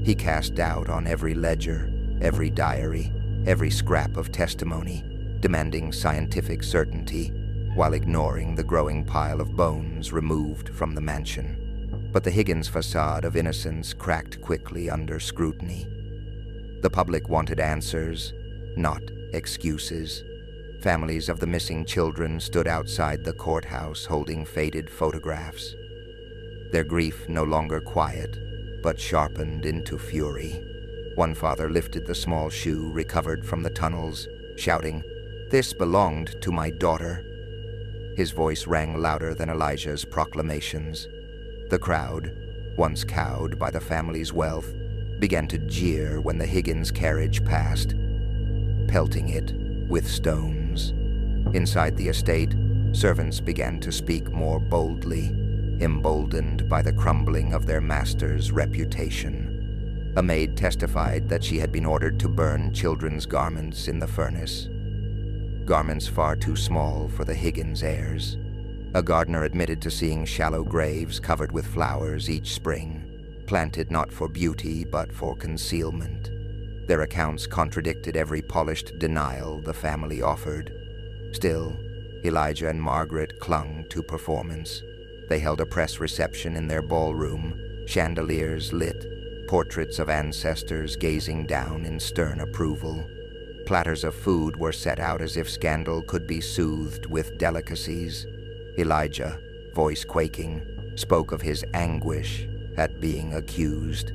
He cast doubt on every ledger, every diary, every scrap of testimony, demanding scientific certainty, while ignoring the growing pile of bones removed from the mansion. But the Higgins facade of innocence cracked quickly under scrutiny. The public wanted answers, not excuses. Families of the missing children stood outside the courthouse holding faded photographs. Their grief no longer quiet, but sharpened into fury. One father lifted the small shoe recovered from the tunnels, shouting, "This belonged to my daughter." His voice rang louder than Elijah's proclamations. The crowd, once cowed by the family's wealth, began to jeer when the Higgins carriage passed, pelting it with stones. Inside the estate, servants began to speak more boldly. emboldened by the crumbling of their master's reputation. A maid testified that she had been ordered to burn children's garments in the furnace, garments far too small for the Higgins heirs. A gardener admitted to seeing shallow graves covered with flowers each spring, planted not for beauty but for concealment. Their accounts contradicted every polished denial the family offered. Still, Elijah and Margaret clung to performance. They held a press reception in their ballroom, chandeliers lit, portraits of ancestors gazing down in stern approval. Platters of food were set out as if scandal could be soothed with delicacies. Elijah, voice quaking, spoke of his anguish at being accused.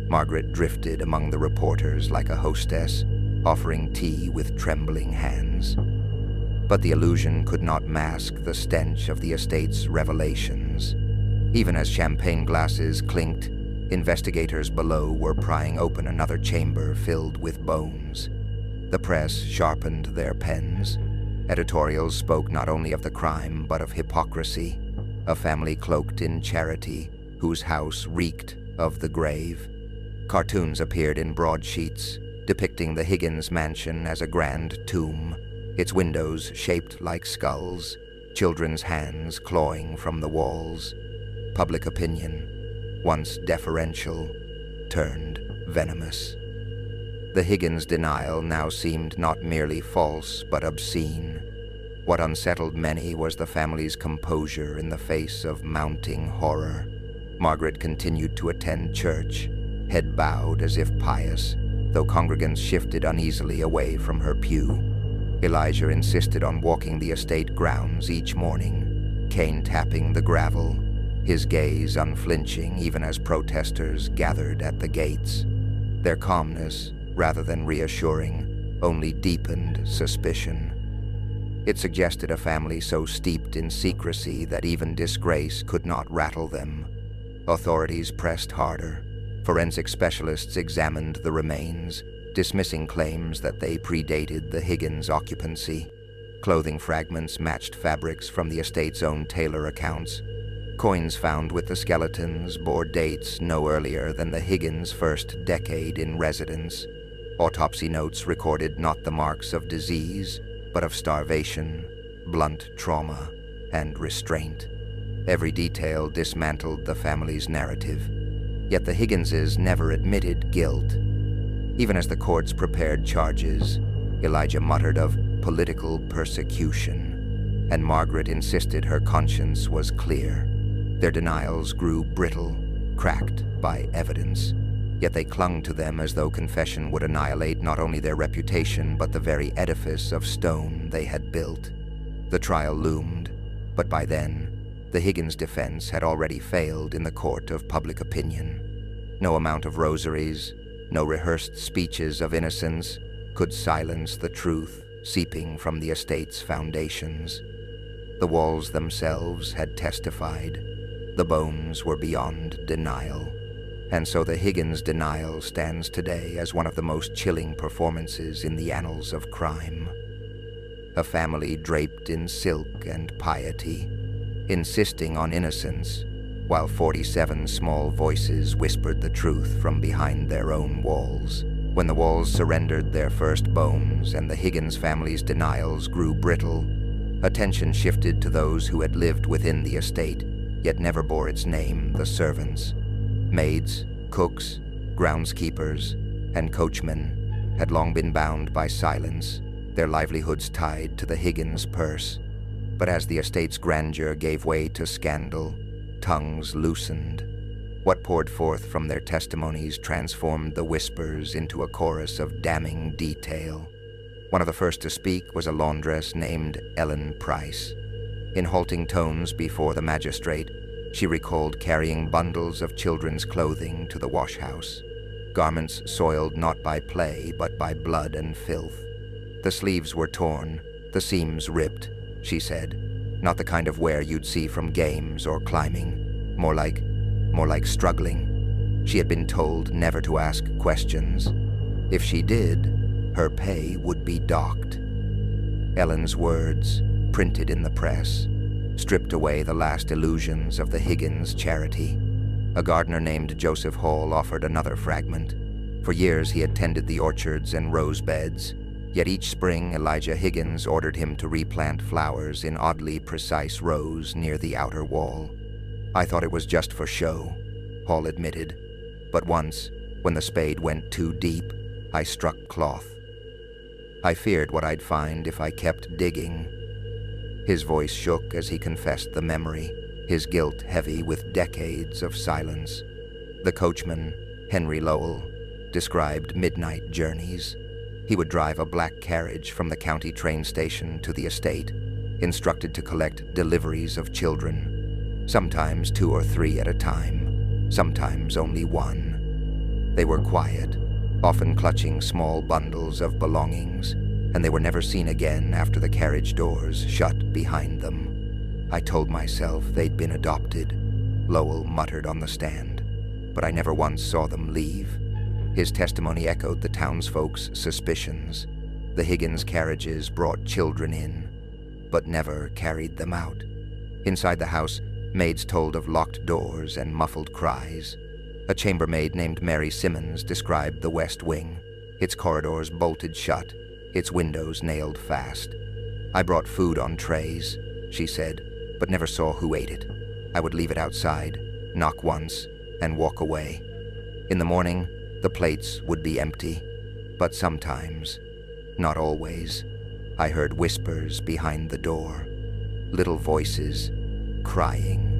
Margaret drifted among the reporters like a hostess, offering tea with trembling hands. But the illusion could not mask the stench of the estate's revelations. Even as champagne glasses clinked, investigators below were prying open another chamber filled with bones. The press sharpened their pens. Editorials spoke not only of the crime but of hypocrisy, a family cloaked in charity whose house reeked of the grave. Cartoons appeared in broadsheets, depicting the Higgins mansion as a grand tomb, its windows shaped like skulls, children's hands clawing from the walls. Public opinion, once deferential, turned venomous. The Higgins denial now seemed not merely false but obscene. What unsettled many was the family's composure in the face of mounting horror. Margaret continued to attend church, head bowed as if pious, though congregants shifted uneasily away from her pew. Elijah insisted on walking the estate grounds each morning, cane tapping the gravel, his gaze unflinching even as protesters gathered at the gates. Their calmness, rather than reassuring, only deepened suspicion. It suggested a family so steeped in secrecy that even disgrace could not rattle them. Authorities pressed harder. Forensic specialists examined the remains, dismissing claims that they predated the Higgins occupancy. Clothing fragments matched fabrics from the estate's own tailor accounts. Coins found with the skeletons bore dates no earlier than the Higgins' first decade in residence. Autopsy notes recorded not the marks of disease, but of starvation, blunt trauma, and restraint. Every detail dismantled the family's narrative. Yet the Higginses never admitted guilt. Even as the courts prepared charges, Elijah muttered of political persecution, and Margaret insisted her conscience was clear. Their denials grew brittle, cracked by evidence, yet they clung to them as though confession would annihilate not only their reputation but the very edifice of stone they had built. The trial loomed, but by then, the Higgins defense had already failed in the court of public opinion. No amount of rosaries, no rehearsed speeches of innocence could silence the truth seeping from the estate's foundations. The walls themselves had testified. The bones were beyond denial. And so the Higgins denial stands today as one of the most chilling performances in the annals of crime. A family draped in silk and piety, insisting on innocence, while 47 small voices whispered the truth from behind their own walls. When the walls surrendered their first bones and the Higgins family's denials grew brittle, attention shifted to those who had lived within the estate, yet never bore its name: the servants. Maids, cooks, groundskeepers, and coachmen had long been bound by silence, their livelihoods tied to the Higgins purse. But as the estate's grandeur gave way to scandal, tongues loosened. What poured forth from their testimonies transformed the whispers into a chorus of damning detail. One of the first to speak was a laundress named Ellen Price. In halting tones before the magistrate, she recalled carrying bundles of children's clothing to the wash-house, garments soiled not by play but by blood and filth. The sleeves were torn, the seams ripped, she said, not the kind of wear you'd see from games or climbing, more like struggling. She had been told never to ask questions. If she did, her pay would be docked. Ellen's words, printed in the press, stripped away the last illusions of the Higgins charity. A gardener named Joseph Hall offered another fragment. For years he had tended the orchards and rose beds, yet each spring Elijah Higgins ordered him to replant flowers in oddly precise rows near the outer wall. I thought it was just for show, Hall admitted, but once, when the spade went too deep, I struck cloth. I feared what I'd find if I kept digging. His voice shook as he confessed the memory, his guilt heavy with decades of silence. The coachman, Henry Lowell, described midnight journeys. He would drive a black carriage from the county train station to the estate, instructed to collect deliveries of children, sometimes 2 or 3 at a time, sometimes only 1. They were quiet, often clutching small bundles of belongings, and they were never seen again after the carriage doors shut behind them. I told myself they'd been adopted, Lowell muttered on the stand, but I never once saw them leave. His testimony echoed the townsfolk's suspicions. The Higgins carriages brought children in, but never carried them out. Inside the house, maids told of locked doors and muffled cries. A chambermaid named Mary Simmons described the West Wing, its corridors bolted shut, its windows nailed fast. I brought food on trays, she said, but never saw who ate it. I would leave it outside, knock once, and walk away. In the morning, the plates would be empty, but sometimes, not always, I heard whispers behind the door, little voices, crying.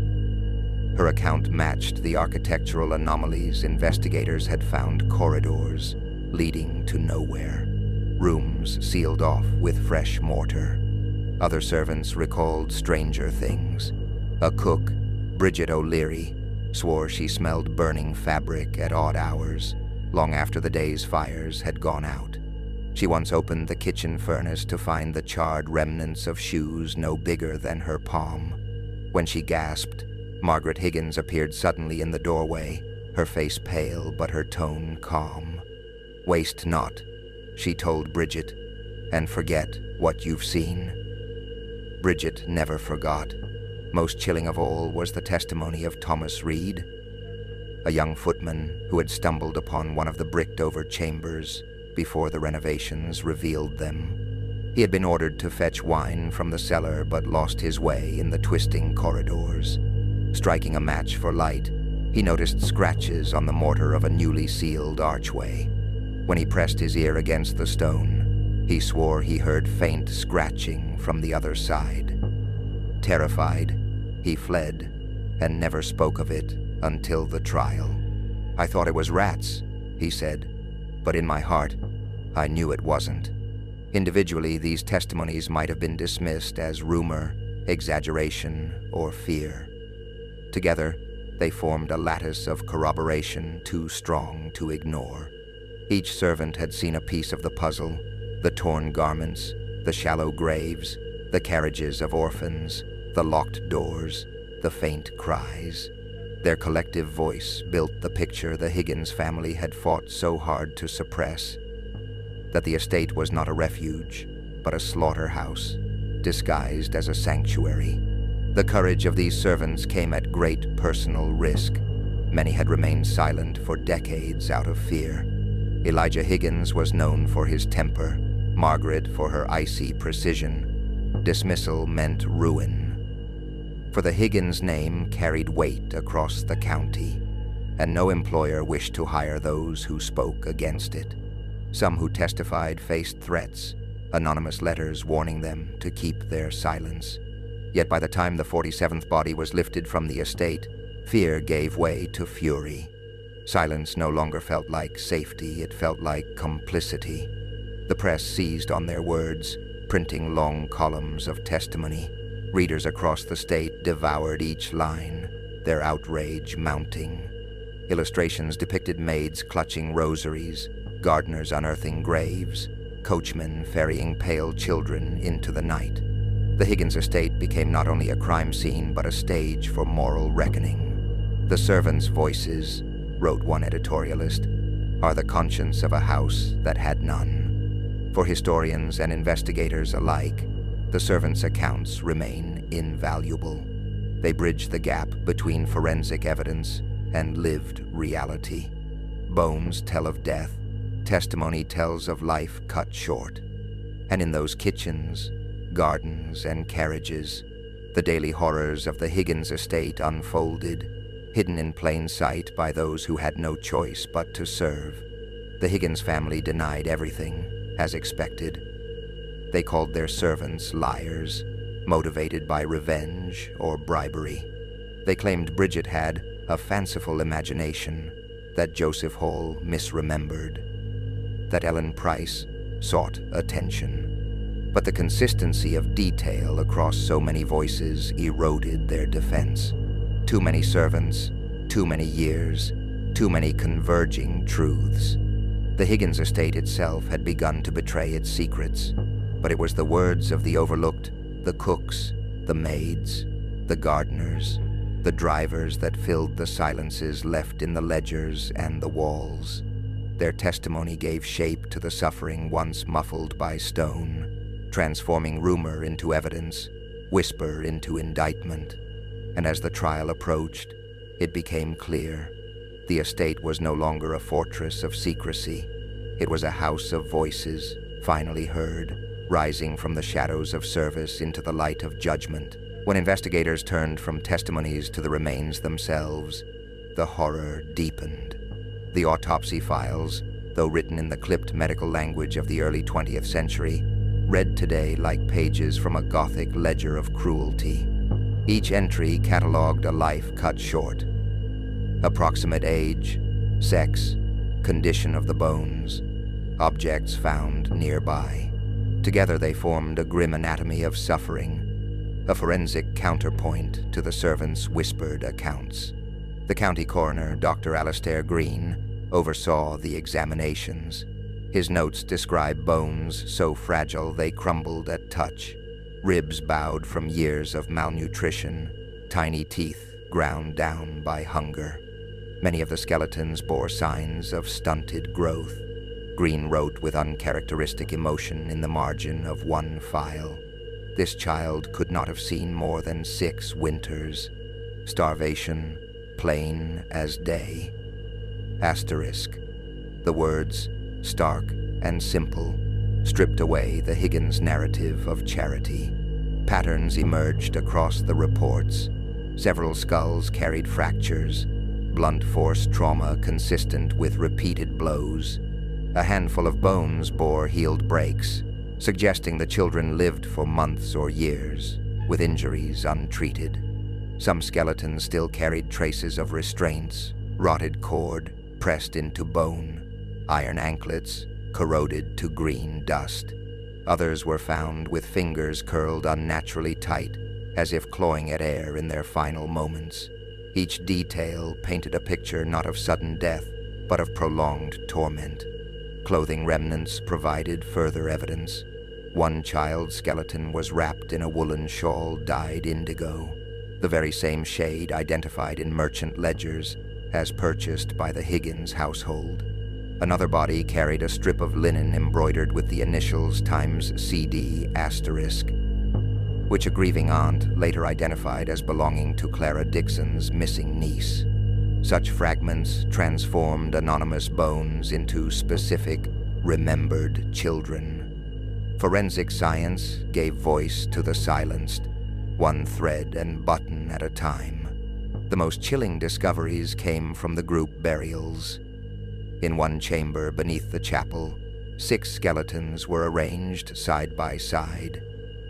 Her account matched the architectural anomalies investigators had found: corridors leading to nowhere, rooms sealed off with fresh mortar. Other servants recalled stranger things. A cook, Bridget O'Leary, swore she smelled burning fabric at odd hours, long after the day's fires had gone out. She once opened the kitchen furnace to find the charred remnants of shoes no bigger than her palm. When she gasped, Margaret Higgins appeared suddenly in the doorway, her face pale but her tone calm. "Waste not," she told Bridget, "and forget what you've seen." Bridget never forgot. Most chilling of all was the testimony of Thomas Reed, a young footman who had stumbled upon one of the bricked-over chambers before the renovations revealed them. He had been ordered to fetch wine from the cellar but lost his way in the twisting corridors. Striking a match for light, he noticed scratches on the mortar of a newly sealed archway. When he pressed his ear against the stone, he swore he heard faint scratching from the other side. Terrified, he fled and never spoke of it until the trial. "I thought it was rats," he said, "but in my heart, I knew it wasn't." Individually, these testimonies might have been dismissed as rumor, exaggeration, or fear. Together, they formed a lattice of corroboration too strong to ignore. Each servant had seen a piece of the puzzle: the torn garments, the shallow graves, the carriages of orphans, the locked doors, the faint cries. Their collective voice built the picture the Higgins family had fought so hard to suppress: that the estate was not a refuge, but a slaughterhouse, disguised as a sanctuary. The courage of these servants came at great personal risk. Many had remained silent for decades out of fear. Elijah Higgins was known for his temper, Margaret for her icy precision. Dismissal meant ruin. For the Higgins name carried weight across the county, and no employer wished to hire those who spoke against it. Some who testified faced threats, anonymous letters warning them to keep their silence. Yet by the time the 47th body was lifted from the estate, fear gave way to fury. Silence no longer felt like safety, it felt like complicity. The press seized on their words, printing long columns of testimony. Readers across the state devoured each line, their outrage mounting. Illustrations depicted maids clutching rosaries, gardeners unearthing graves, coachmen ferrying pale children into the night. The Higgins estate became not only a crime scene, but a stage for moral reckoning. "The servants' voices," wrote one editorialist, "are the conscience of a house that had none." For historians and investigators alike, The servants' accounts remain invaluable. They bridge the gap between forensic evidence and lived reality. Bones tell of death, testimony tells of life cut short. And in those kitchens, gardens, and carriages, the daily horrors of the Higgins estate unfolded, hidden in plain sight by those who had no choice but to serve. The Higgins family denied everything, as expected. They called their servants liars, motivated by revenge or bribery. They claimed Bridget had a fanciful imagination, that Joseph Hall misremembered, that Ellen Price sought attention. But the consistency of detail across so many voices eroded their defense. Too many servants, too many years, too many converging truths. The Higgins estate itself had begun to betray its secrets, but it was the words of the overlooked, the cooks, the maids, the gardeners, the drivers that filled the silences left in the ledgers and the walls. Their testimony gave shape to the suffering once muffled by stone, transforming rumor into evidence, whisper into indictment. And as the trial approached, it became clear. The estate was no longer a fortress of secrecy. It was a house of voices, finally heard, rising from the shadows of service into the light of judgment. When investigators turned from testimonies to the remains themselves, the horror deepened. The autopsy files, though written in the clipped medical language of the early 20th century, read today like pages from a Gothic ledger of cruelty. Each entry catalogued a life cut short. Approximate age, sex, condition of the bones, objects found nearby. Together they formed a grim anatomy of suffering, a forensic counterpoint to the servants' whispered accounts. The county coroner, Dr. Alastair Green, oversaw the examinations. His notes describe bones so fragile they crumbled at touch, ribs bowed from years of malnutrition, tiny teeth ground down by hunger. Many of the skeletons bore signs of stunted growth. Green wrote with uncharacteristic emotion in the margin of one file. This child could not have seen more than 6 winters. Starvation, plain as day. Asterisk. The words, stark and simple, stripped away the Higgins narrative of charity. Patterns emerged across the reports. Several skulls carried fractures, blunt force trauma consistent with repeated blows. A handful of bones bore healed breaks, suggesting the children lived for months or years, with injuries untreated. Some skeletons still carried traces of restraints, rotted cord pressed into bone, iron anklets corroded to green dust. Others were found with fingers curled unnaturally tight, as if clawing at air in their final moments. Each detail painted a picture not of sudden death, but of prolonged torment. Clothing remnants provided further evidence. One child's skeleton was wrapped in a woolen shawl dyed indigo, the very same shade identified in merchant ledgers as purchased by the Higgins household. Another body carried a strip of linen embroidered with the initials times CD**, which a grieving aunt later identified as belonging to Clara Dixon's missing niece. Such fragments transformed anonymous bones into specific, remembered children. Forensic science gave voice to the silenced, one thread and button at a time. The most chilling discoveries came from the group burials. In one chamber beneath the chapel, 6 skeletons were arranged side by side,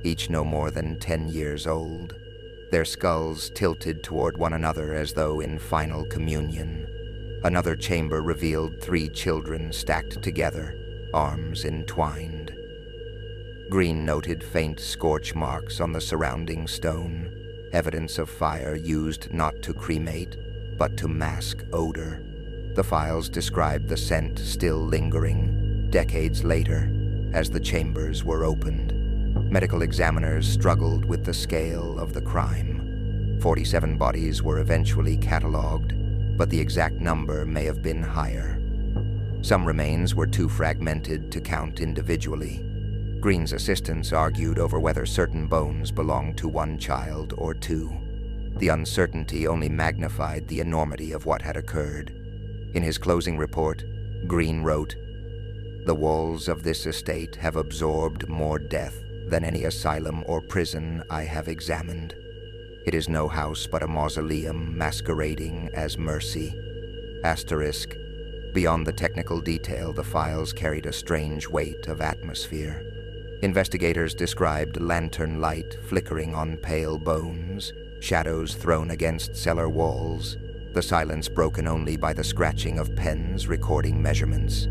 each no more than 10 years old. Their skulls tilted toward one another as though in final communion. Another chamber revealed 3 children stacked together, arms entwined. Green noted faint scorch marks on the surrounding stone, evidence of fire used not to cremate, but to mask odor. The files described the scent still lingering, decades later, as the chambers were opened. Medical examiners struggled with the scale of the crime. 47 bodies were eventually catalogued, but the exact number may have been higher. Some remains were too fragmented to count individually. Green's assistants argued over whether certain bones belonged to one child or two. The uncertainty only magnified the enormity of what had occurred. In his closing report, Green wrote, "The walls of this estate have absorbed more death than any asylum or prison I have examined. It is no house but a mausoleum masquerading as mercy." Asterisk. Beyond the technical detail, the files carried a strange weight of atmosphere. Investigators described lantern light flickering on pale bones, shadows thrown against cellar walls, the silence broken only by the scratching of pens recording measurements.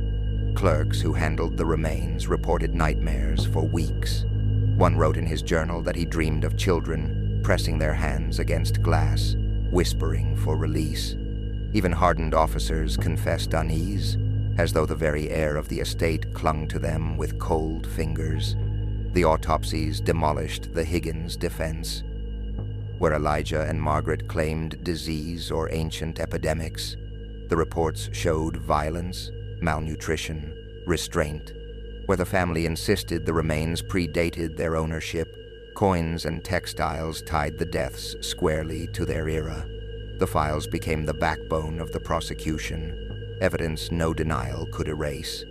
Clerks who handled the remains reported nightmares for weeks. One wrote in his journal that he dreamed of children pressing their hands against glass, whispering for release. Even hardened officers confessed unease, as though the very air of the estate clung to them with cold fingers. The autopsies demolished the Higgins defense. Where Elijah and Margaret claimed disease or ancient epidemics, the reports showed violence, malnutrition, restraint. Where the family insisted the remains predated their ownership, coins and textiles tied the deaths squarely to their era. The files became the backbone of the prosecution, evidence no denial could erase.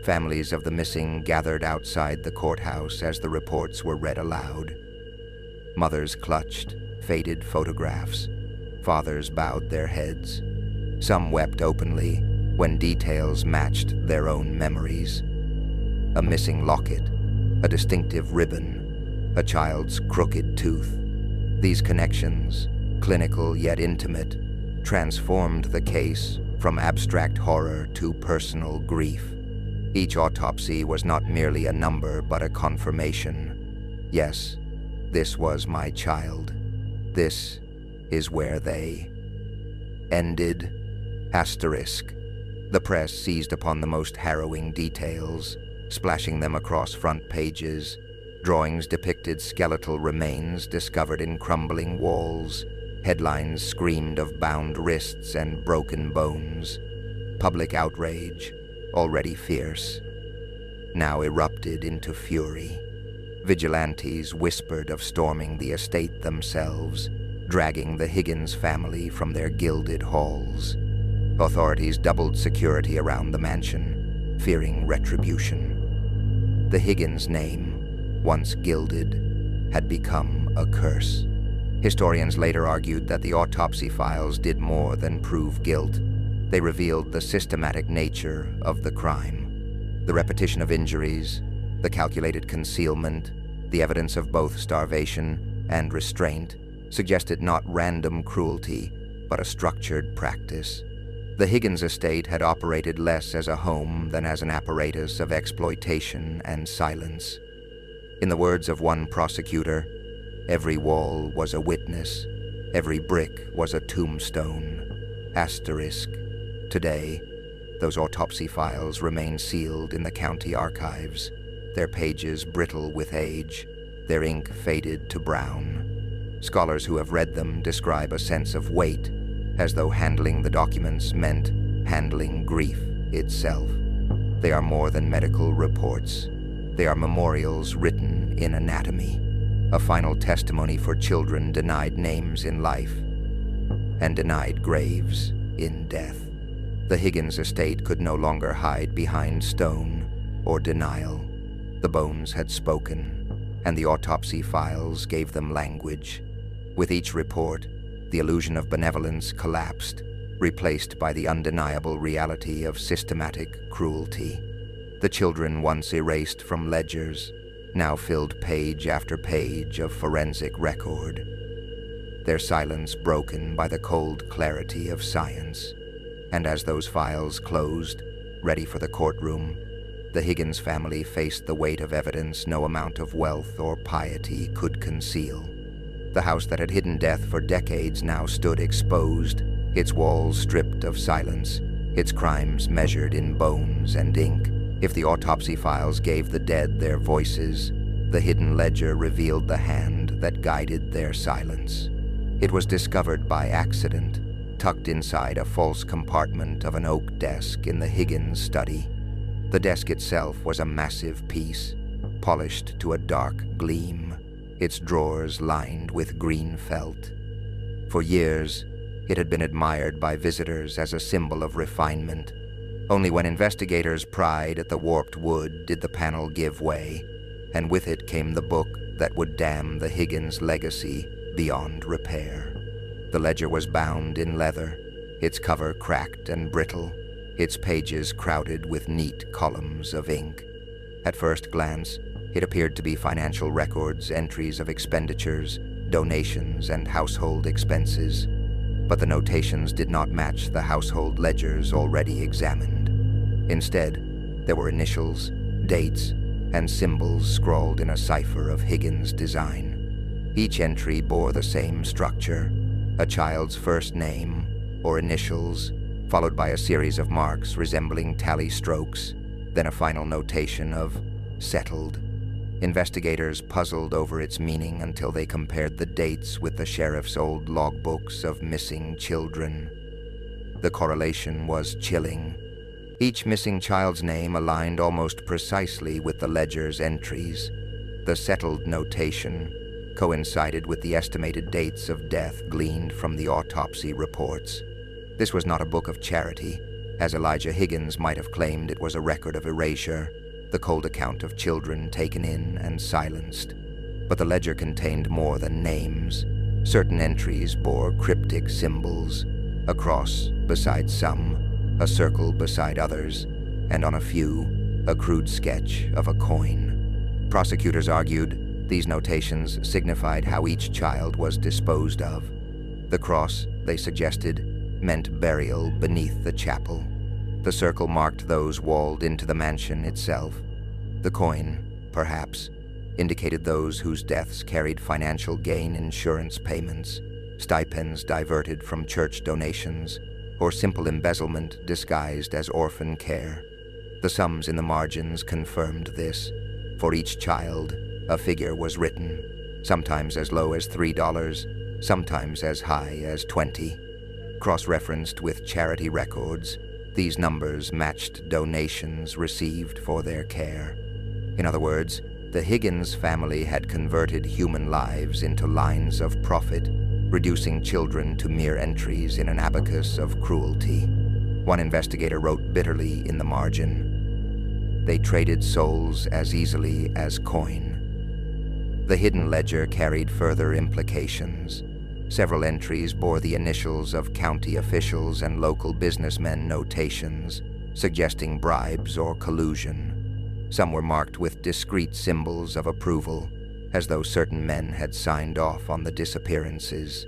Families of the missing gathered outside the courthouse as the reports were read aloud. Mothers clutched faded photographs. Fathers bowed their heads. Some wept openly when details matched their own memories. A missing locket, a distinctive ribbon, a child's crooked tooth. These connections, clinical yet intimate, transformed the case from abstract horror to personal grief. Each autopsy was not merely a number but a confirmation. Yes, this was my child. This is where they ended. Asterisk. The press seized upon the most harrowing details, splashing them across front pages. Drawings depicted skeletal remains discovered in crumbling walls. Headlines screamed of bound wrists and broken bones. Public outrage, already fierce, now erupted into fury. Vigilantes whispered of storming the estate themselves, dragging the Higgins family from their gilded halls. Authorities doubled security around the mansion, fearing retribution. The Higgins name, once gilded, had become a curse. Historians later argued that the autopsy files did more than prove guilt. They revealed the systematic nature of the crime. The repetition of injuries, the calculated concealment, the evidence of both starvation and restraint suggested not random cruelty, but a structured practice. The Higgins estate had operated less as a home than as an apparatus of exploitation and silence. In the words of one prosecutor, every wall was a witness, every brick was a tombstone. Asterisk. Today, those autopsy files remain sealed in the county archives, their pages brittle with age, their ink faded to brown. Scholars who have read them describe a sense of weight, as though handling the documents meant handling grief itself. They are more than medical reports. They are memorials written in anatomy, a final testimony for children denied names in life and denied graves in death. The Higgins estate could no longer hide behind stone or denial. The bones had spoken, and the autopsy files gave them language. With each report, the illusion of benevolence collapsed, replaced by the undeniable reality of systematic cruelty. The children once erased from ledgers now filled page after page of forensic record, their silence broken by the cold clarity of science. And as those files closed, ready for the courtroom, the Higgins family faced the weight of evidence no amount of wealth or piety could conceal. The house that had hidden death for decades now stood exposed, its walls stripped of silence, its crimes measured in bones and ink. If the autopsy files gave the dead their voices, the hidden ledger revealed the hand that guided their silence. It was discovered by accident, tucked inside a false compartment of an oak desk in the Higgins study. The desk itself was a massive piece, polished to a dark gleam, its drawers lined with green felt. For years, it had been admired by visitors as a symbol of refinement. Only when investigators pried at the warped wood did the panel give way, and with it came the book that would damn the Higgins legacy beyond repair. The ledger was bound in leather, its cover cracked and brittle, its pages crowded with neat columns of ink. At first glance, it appeared to be financial records, entries of expenditures, donations, and household expenses. But the notations did not match the household ledgers already examined. Instead, there were initials, dates, and symbols scrawled in a cipher of Higgins' design. Each entry bore the same structure: a child's first name, or initials, followed by a series of marks resembling tally strokes, then a final notation of settled. Investigators puzzled over its meaning until they compared the dates with the sheriff's old logbooks of missing children. The correlation was chilling. Each missing child's name aligned almost precisely with the ledger's entries. The settled notation coincided with the estimated dates of death gleaned from the autopsy reports. This was not a book of charity, as Elijah Higgins might have claimed. It was a record of erasure, the cold account of children taken in and silenced. But the ledger contained more than names. Certain entries bore cryptic symbols: a cross beside some, a circle beside others, and on a few, a crude sketch of a coin. Prosecutors argued these notations signified how each child was disposed of. The cross, they suggested, meant burial beneath the chapel. The circle marked those walled into the mansion itself. The coin, perhaps, indicated those whose deaths carried financial gain insurance payments, stipends diverted from church donations, or simple embezzlement disguised as orphan care. The sums in the margins confirmed this. For each child, a figure was written, sometimes as low as $3, sometimes as high as $20. Cross-referenced with charity records, these numbers matched donations received for their care. In other words, the Higgins family had converted human lives into lines of profit, reducing children to mere entries in an abacus of cruelty. One investigator wrote bitterly in the margin, "They traded souls as easily as coin." The hidden ledger carried further implications. Several entries bore the initials of county officials and local businessmen notations, suggesting bribes or collusion. Some were marked with discreet symbols of approval, as though certain men had signed off on the disappearances.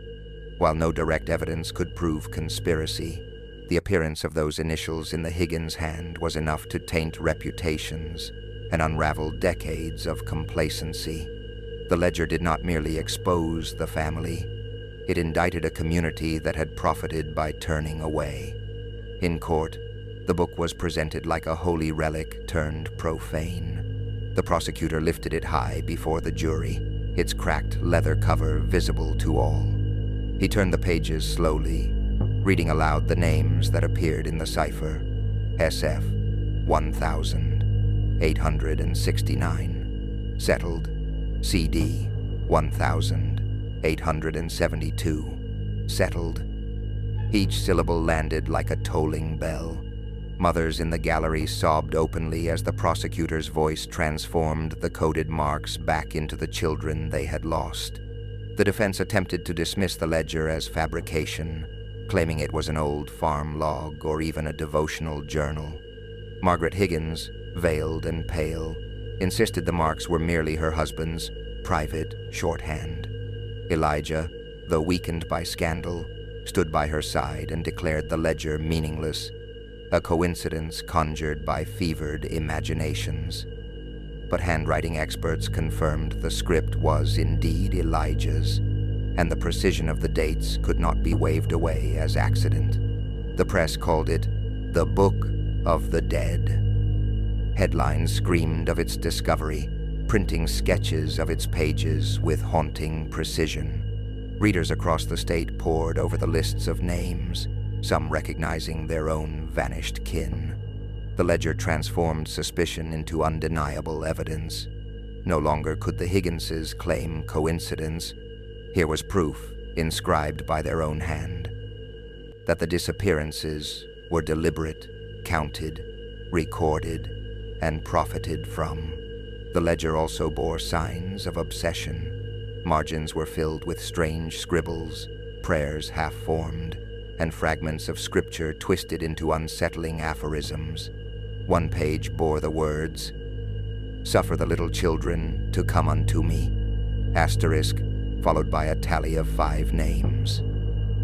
While no direct evidence could prove conspiracy, the appearance of those initials in the Higgins hand was enough to taint reputations and unravel decades of complacency. The ledger did not merely expose the family, it indicted a community that had profited by turning away. In court, the book was presented like a holy relic turned profane. The prosecutor lifted it high before the jury, its cracked leather cover visible to all. He turned the pages slowly, reading aloud the names that appeared in the cipher: SF 1869, settled; CD 1872, settled. Each syllable landed like a tolling bell. Mothers in the gallery sobbed openly as the prosecutor's voice transformed the coded marks back into the children they had lost. The defense attempted to dismiss the ledger as fabrication, claiming it was an old farm log or even a devotional journal. Margaret Higgins, veiled and pale, insisted the marks were merely her husband's private shorthand. Elijah, though weakened by scandal, stood by her side and declared the ledger meaningless, a coincidence conjured by fevered imaginations. But handwriting experts confirmed the script was indeed Elijah's, and the precision of the dates could not be waved away as accident. The press called it the Book of the Dead. Headlines screamed of its discovery, printing sketches of its pages with haunting precision. Readers across the state pored over the lists of names, some recognizing their own vanished kin. The ledger transformed suspicion into undeniable evidence. No longer could the Higginses claim coincidence. Here was proof, inscribed by their own hand, that the disappearances were deliberate, counted, recorded, and profited from. The ledger also bore signs of obsession. Margins were filled with strange scribbles, prayers half-formed, and fragments of scripture twisted into unsettling aphorisms. One page bore the words, "Suffer the little children to come unto me," asterisk, followed by a tally of 5 names.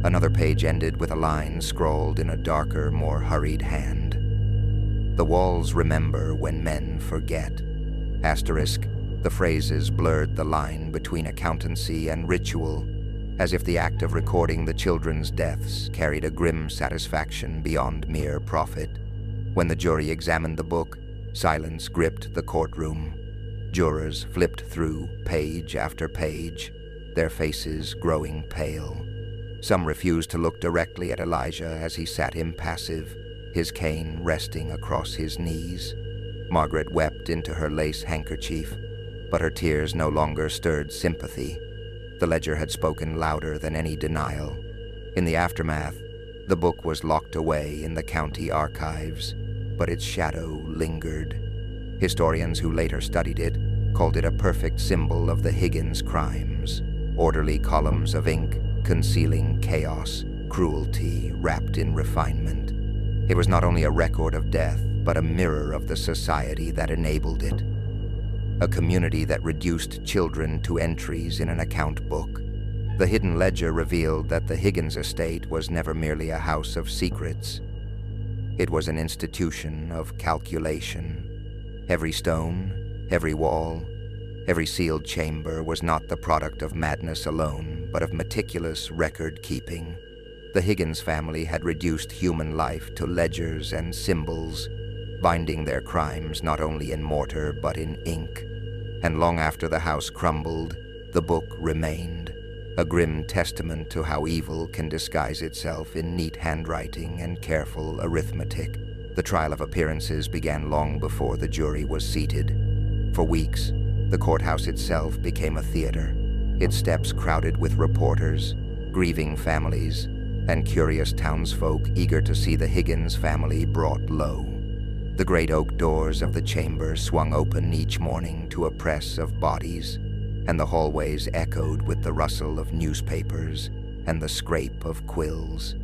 Another page ended with a line scrawled in a darker, more hurried hand. "The walls remember when men forget," asterisk. The phrases blurred the line between accountancy and ritual, as if the act of recording the children's deaths carried a grim satisfaction beyond mere profit. When the jury examined the book, silence gripped the courtroom. Jurors flipped through page after page, their faces growing pale. Some refused to look directly at Elijah as he sat impassive, his cane resting across his knees. Margaret wept into her lace handkerchief, but her tears no longer stirred sympathy. The ledger had spoken louder than any denial. In the aftermath, the book was locked away in the county archives, but its shadow lingered. Historians who later studied it called it a perfect symbol of the Higgins crimes, orderly columns of ink concealing chaos, cruelty wrapped in refinement. It was not only a record of death, but a mirror of the society that enabled it. A community that reduced children to entries in an account book. The hidden ledger revealed that the Higgins estate was never merely a house of secrets. It was an institution of calculation. Every stone, every wall, every sealed chamber was not the product of madness alone, but of meticulous record-keeping. The Higgins family had reduced human life to ledgers and symbols, binding their crimes not only in mortar but in ink. And long after the house crumbled, the book remained, a grim testament to how evil can disguise itself in neat handwriting and careful arithmetic. The trial of appearances began long before the jury was seated. For weeks, the courthouse itself became a theater, its steps crowded with reporters, grieving families, and curious townsfolk eager to see the Higgins family brought low. The great oak doors of the chamber swung open each morning to a press of bodies, and the hallways echoed with the rustle of newspapers and the scrape of quills.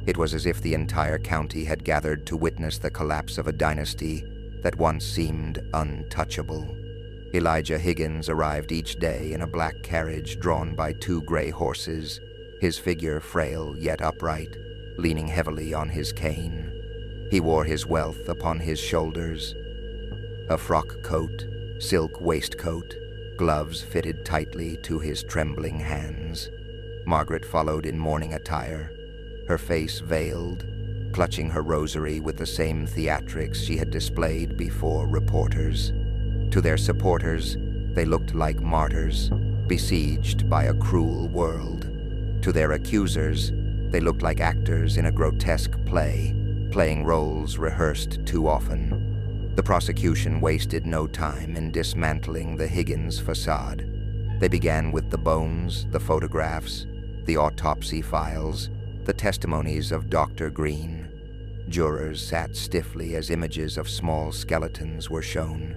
It was as if the entire county had gathered to witness the collapse of a dynasty that once seemed untouchable. Elijah Higgins arrived each day in a black carriage drawn by 2 gray horses, his figure frail yet upright, leaning heavily on his cane. He wore his wealth upon his shoulders. A frock coat, silk waistcoat, gloves fitted tightly to his trembling hands. Margaret followed in mourning attire, her face veiled, clutching her rosary with the same theatrics she had displayed before reporters. To their supporters, they looked like martyrs, besieged by a cruel world. To their accusers, they looked like actors in a grotesque play, playing roles rehearsed too often. The prosecution wasted no time in dismantling the Higgins facade. They began with the bones, the photographs, the autopsy files, the testimonies of Dr. Green. Jurors sat stiffly as images of small skeletons were shown,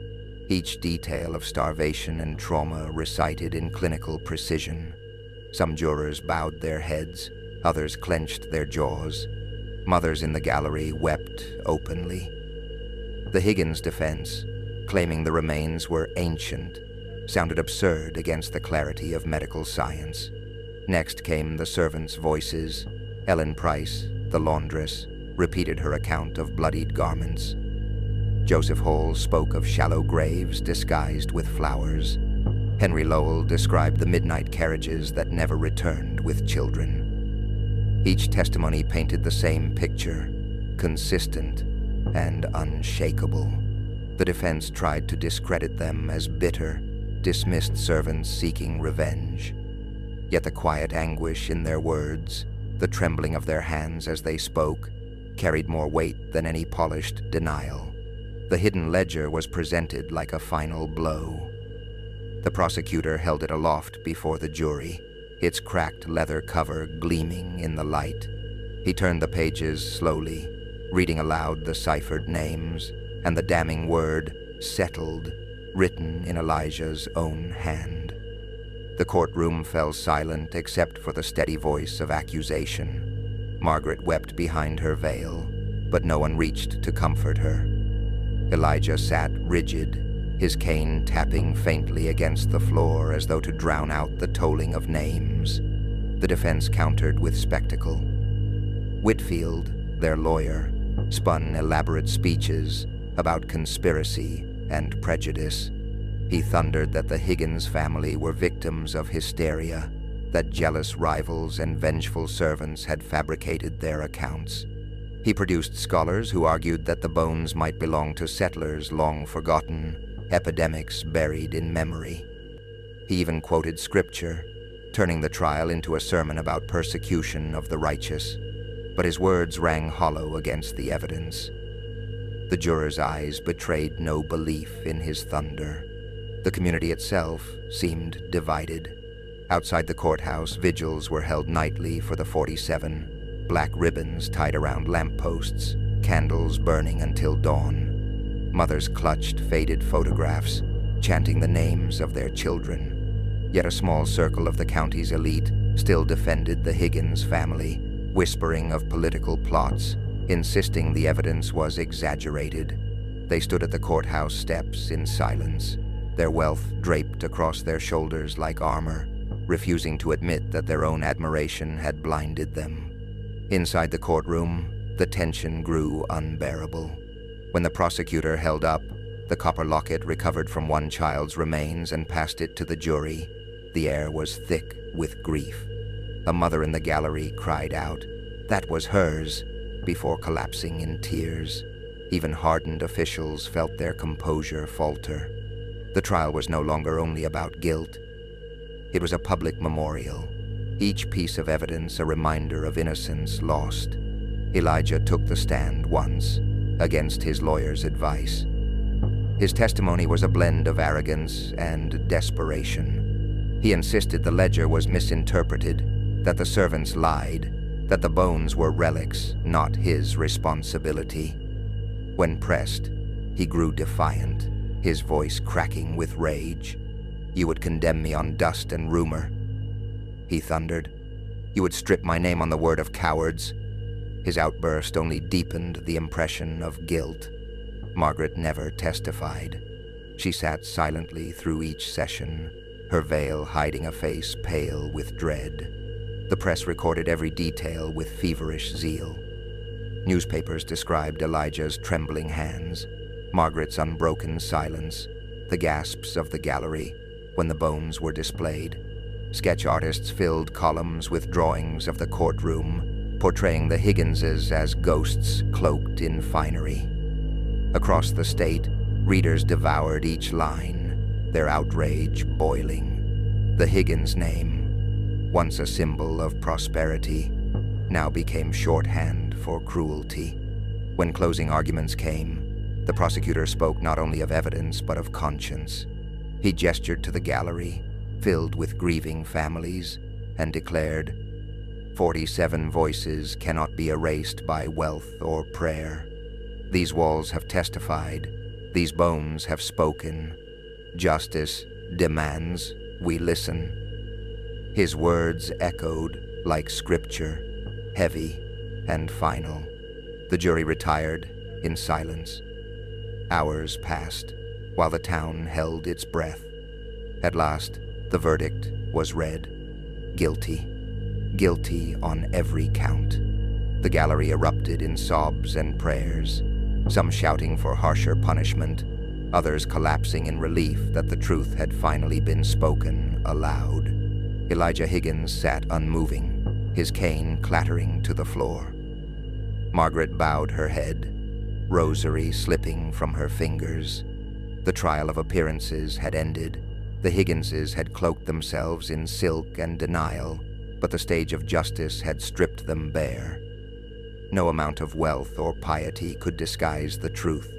each detail of starvation and trauma recited in clinical precision. Some jurors bowed their heads, others clenched their jaws. Mothers in the gallery wept openly. The Higgins defense, claiming the remains were ancient, sounded absurd against the clarity of medical science. Next came the servants' voices. Ellen Price, the laundress, repeated her account of bloodied garments. Joseph Hole spoke of shallow graves disguised with flowers. Henry Lowell described the midnight carriages that never returned with children. Each testimony painted the same picture, consistent and unshakable. The defense tried to discredit them as bitter, dismissed servants seeking revenge. Yet the quiet anguish in their words, the trembling of their hands as they spoke, carried more weight than any polished denial. The hidden ledger was presented like a final blow. The prosecutor held it aloft before the jury, its cracked leather cover gleaming in the light. He turned the pages slowly, reading aloud the ciphered names and the damning word "settled" written in Elijah's own hand. The courtroom fell silent except for the steady voice of accusation. Margaret wept behind her veil, but no one reached to comfort her. Elijah sat rigid, his cane tapping faintly against the floor as though to drown out the tolling of names. The defense countered with spectacle. Whitfield, their lawyer, spun elaborate speeches about conspiracy and prejudice. He thundered that the Higgins family were victims of hysteria, that jealous rivals and vengeful servants had fabricated their accounts. He produced scholars who argued that the bones might belong to settlers long forgotten, epidemics buried in memory. He even quoted scripture, turning the trial into a sermon about persecution of the righteous. But his words rang hollow against the evidence. The jurors' eyes betrayed no belief in his thunder. The community itself seemed divided. Outside the courthouse, vigils were held nightly for the 47, black ribbons tied around lampposts, candles burning until dawn. Mothers clutched faded photographs, chanting the names of their children. Yet a small circle of the county's elite still defended the Higgins family, whispering of political plots, insisting the evidence was exaggerated. They stood at the courthouse steps in silence, their wealth draped across their shoulders like armor, refusing to admit that their own admiration had blinded them. Inside the courtroom, the tension grew unbearable. When the prosecutor held up the copper locket recovered from one child's remains and passed it to the jury, the air was thick with grief. A mother in the gallery cried out, "That was hers," before collapsing in tears. Even hardened officials felt their composure falter. The trial was no longer only about guilt. It was a public memorial, each piece of evidence a reminder of innocence lost. Elijah took the stand once, against his lawyer's advice. His testimony was a blend of arrogance and desperation. He insisted the ledger was misinterpreted, that the servants lied, that the bones were relics, not his responsibility. When pressed, he grew defiant, his voice cracking with rage. "You would condemn me on dust and rumor," he thundered. "You would strip my name on the word of cowards." His outburst only deepened the impression of guilt. Margaret never testified. She sat silently through each session, her veil hiding a face pale with dread. The press recorded every detail with feverish zeal. Newspapers described Elijah's trembling hands, Margaret's unbroken silence, the gasps of the gallery when the bones were displayed. Sketch artists filled columns with drawings of the courtroom, portraying the Higginses as ghosts cloaked in finery. Across the state, readers devoured each line, their outrage boiling. The Higgins name, once a symbol of prosperity, now became shorthand for cruelty. When closing arguments came, the prosecutor spoke not only of evidence but of conscience. He gestured to the gallery, filled with grieving families, and declared, "47 voices cannot be erased by wealth or prayer. These walls have testified, these bones have spoken. Justice demands we listen." His words echoed like scripture, heavy and final. The jury retired in silence. Hours passed, while the town held its breath. At last, the verdict was read. Guilty. Guilty on every count. The gallery erupted in sobs and prayers, some shouting for harsher punishment, others collapsing in relief that the truth had finally been spoken aloud. Elijah Higgins sat unmoving, his cane clattering to the floor. Margaret bowed her head, rosary slipping from her fingers. The trial of appearances had ended. The Higginses had cloaked themselves in silk and denial, but the stage of justice had stripped them bare. No amount of wealth or piety could disguise the truth.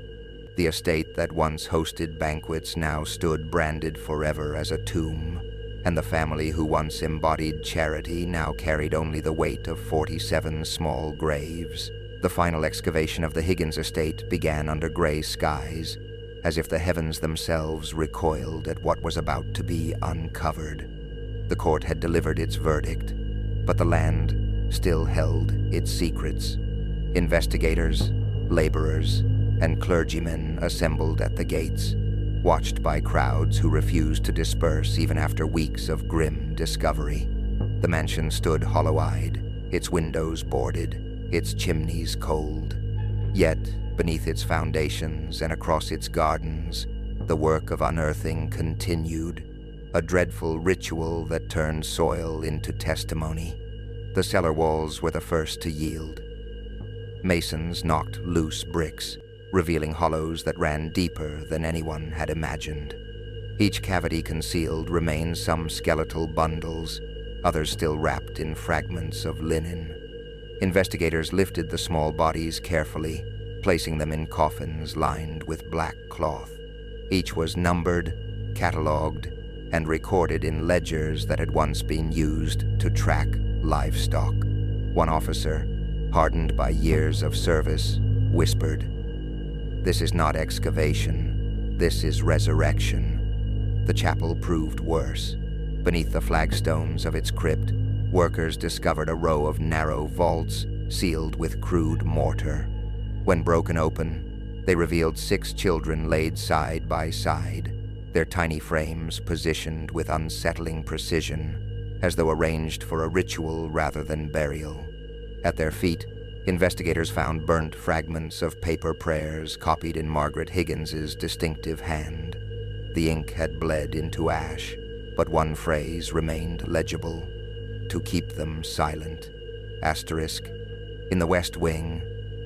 The estate that once hosted banquets now stood branded forever as a tomb, and the family who once embodied charity now carried only the weight of 47 small graves. The final excavation of the Higgins estate began under gray skies, as if the heavens themselves recoiled at what was about to be uncovered. The court had delivered its verdict, but the land still held its secrets. Investigators, laborers, and clergymen assembled at the gates, watched by crowds who refused to disperse even after weeks of grim discovery. The mansion stood hollow-eyed, its windows boarded, its chimneys cold. Yet, beneath its foundations and across its gardens, the work of unearthing continued, a dreadful ritual that turned soil into testimony. The cellar walls were the first to yield. Masons knocked loose bricks, revealing hollows that ran deeper than anyone had imagined. Each cavity concealed remained some skeletal bundles, others still wrapped in fragments of linen. Investigators lifted the small bodies carefully, placing them in coffins lined with black cloth. Each was numbered, catalogued, and recorded in ledgers that had once been used to track livestock. One officer, hardened by years of service, whispered, "This is not excavation, this is resurrection." The chapel proved worse. Beneath the flagstones of its crypt, workers discovered a row of narrow vaults sealed with crude mortar. When broken open, they revealed 6 children laid side by side, their tiny frames positioned with unsettling precision, as though arranged for a ritual rather than burial. At their feet, investigators found burnt fragments of paper prayers copied in Margaret Higgins's distinctive hand. The ink had bled into ash, but one phrase remained legible: "To keep them silent." Asterisk. In the West Wing,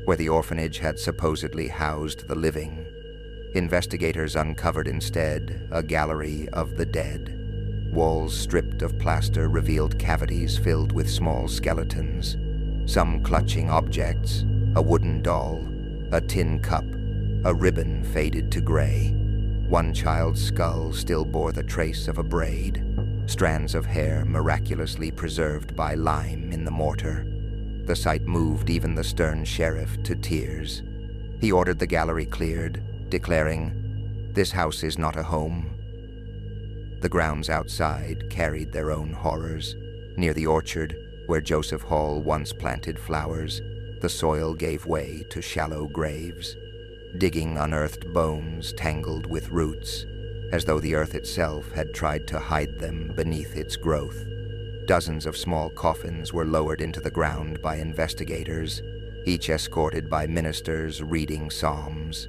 where the orphanage had supposedly housed the living, investigators uncovered instead a gallery of the dead. Walls stripped of plaster revealed cavities filled with small skeletons, some clutching objects, a wooden doll, a tin cup, a ribbon faded to gray. One child's skull still bore the trace of a braid, strands of hair miraculously preserved by lime in the mortar. The sight moved even the stern sheriff to tears. He ordered the gallery cleared, declaring, "This house is not a home." The grounds outside carried their own horrors. Near the orchard, where Joseph Hall once planted flowers, the soil gave way to shallow graves. Digging unearthed bones tangled with roots, as though the earth itself had tried to hide them beneath its growth. Dozens of small coffins were lowered into the ground by investigators, each escorted by ministers reading psalms.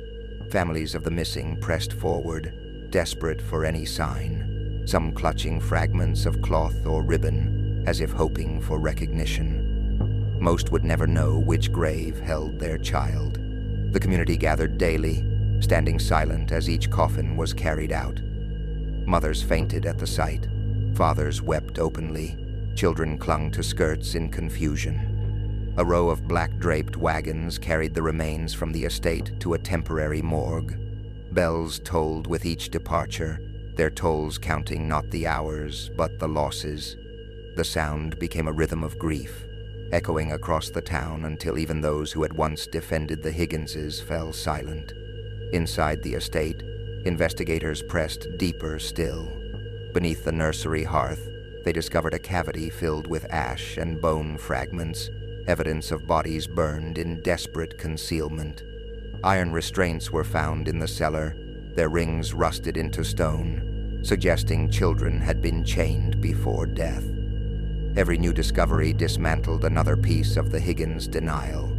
Families of the missing pressed forward, desperate for any sign, some clutching fragments of cloth or ribbon, as if hoping for recognition. Most would never know which grave held their child. The community gathered daily, standing silent as each coffin was carried out. Mothers fainted at the sight. Fathers wept openly. Children clung to skirts in confusion. A row of black-draped wagons carried the remains from the estate to a temporary morgue. Bells tolled with each departure, their tolls counting not the hours, but the losses. The sound became a rhythm of grief, echoing across the town until even those who had once defended the Higginses fell silent. Inside the estate, investigators pressed deeper still. Beneath the nursery hearth, they discovered a cavity filled with ash and bone fragments, evidence of bodies burned in desperate concealment. Iron restraints were found in the cellar, their rings rusted into stone, suggesting children had been chained before death. Every new discovery dismantled another piece of the Higgins denial.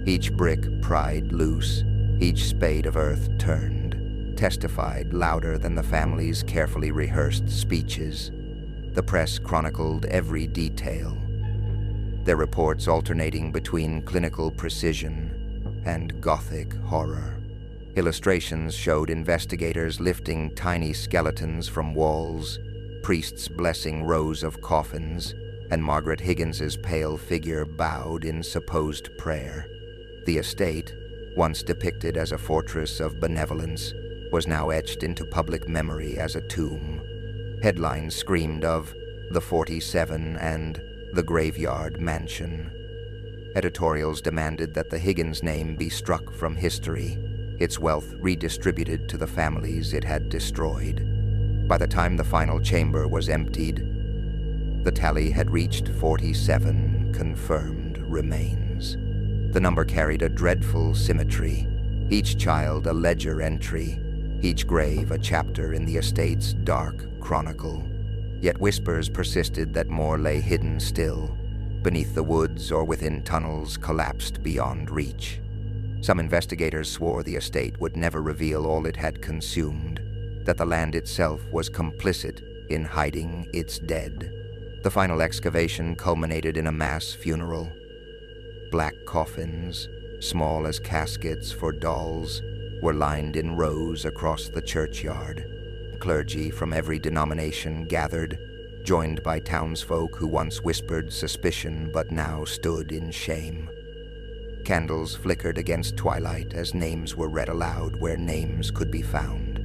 Each brick pried loose, each spade of earth turned, testified louder than the family's carefully rehearsed speeches. The press chronicled every detail, their reports alternating between clinical precision and gothic horror. Illustrations showed investigators lifting tiny skeletons from walls, priests blessing rows of coffins, and Margaret Higgins's pale figure bowed in supposed prayer. The estate, once depicted as a fortress of benevolence, was now etched into public memory as a tomb. Headlines screamed of the 47 and the Graveyard Mansion. Editorials demanded that the Higgins name be struck from history, its wealth redistributed to the families it had destroyed. By the time the final chamber was emptied, the tally had reached 47 confirmed remains. The number carried a dreadful symmetry, each child a ledger entry, each grave a chapter in the estate's dark chronicle. Yet whispers persisted that more lay hidden still, beneath the woods or within tunnels collapsed beyond reach. Some investigators swore the estate would never reveal all it had consumed, that the land itself was complicit in hiding its dead. The final excavation culminated in a mass funeral. Black coffins, small as caskets for dolls, were lined in rows across the churchyard. Clergy from every denomination gathered, joined by townsfolk who once whispered suspicion but now stood in shame. Candles flickered against twilight as names were read aloud where names could be found.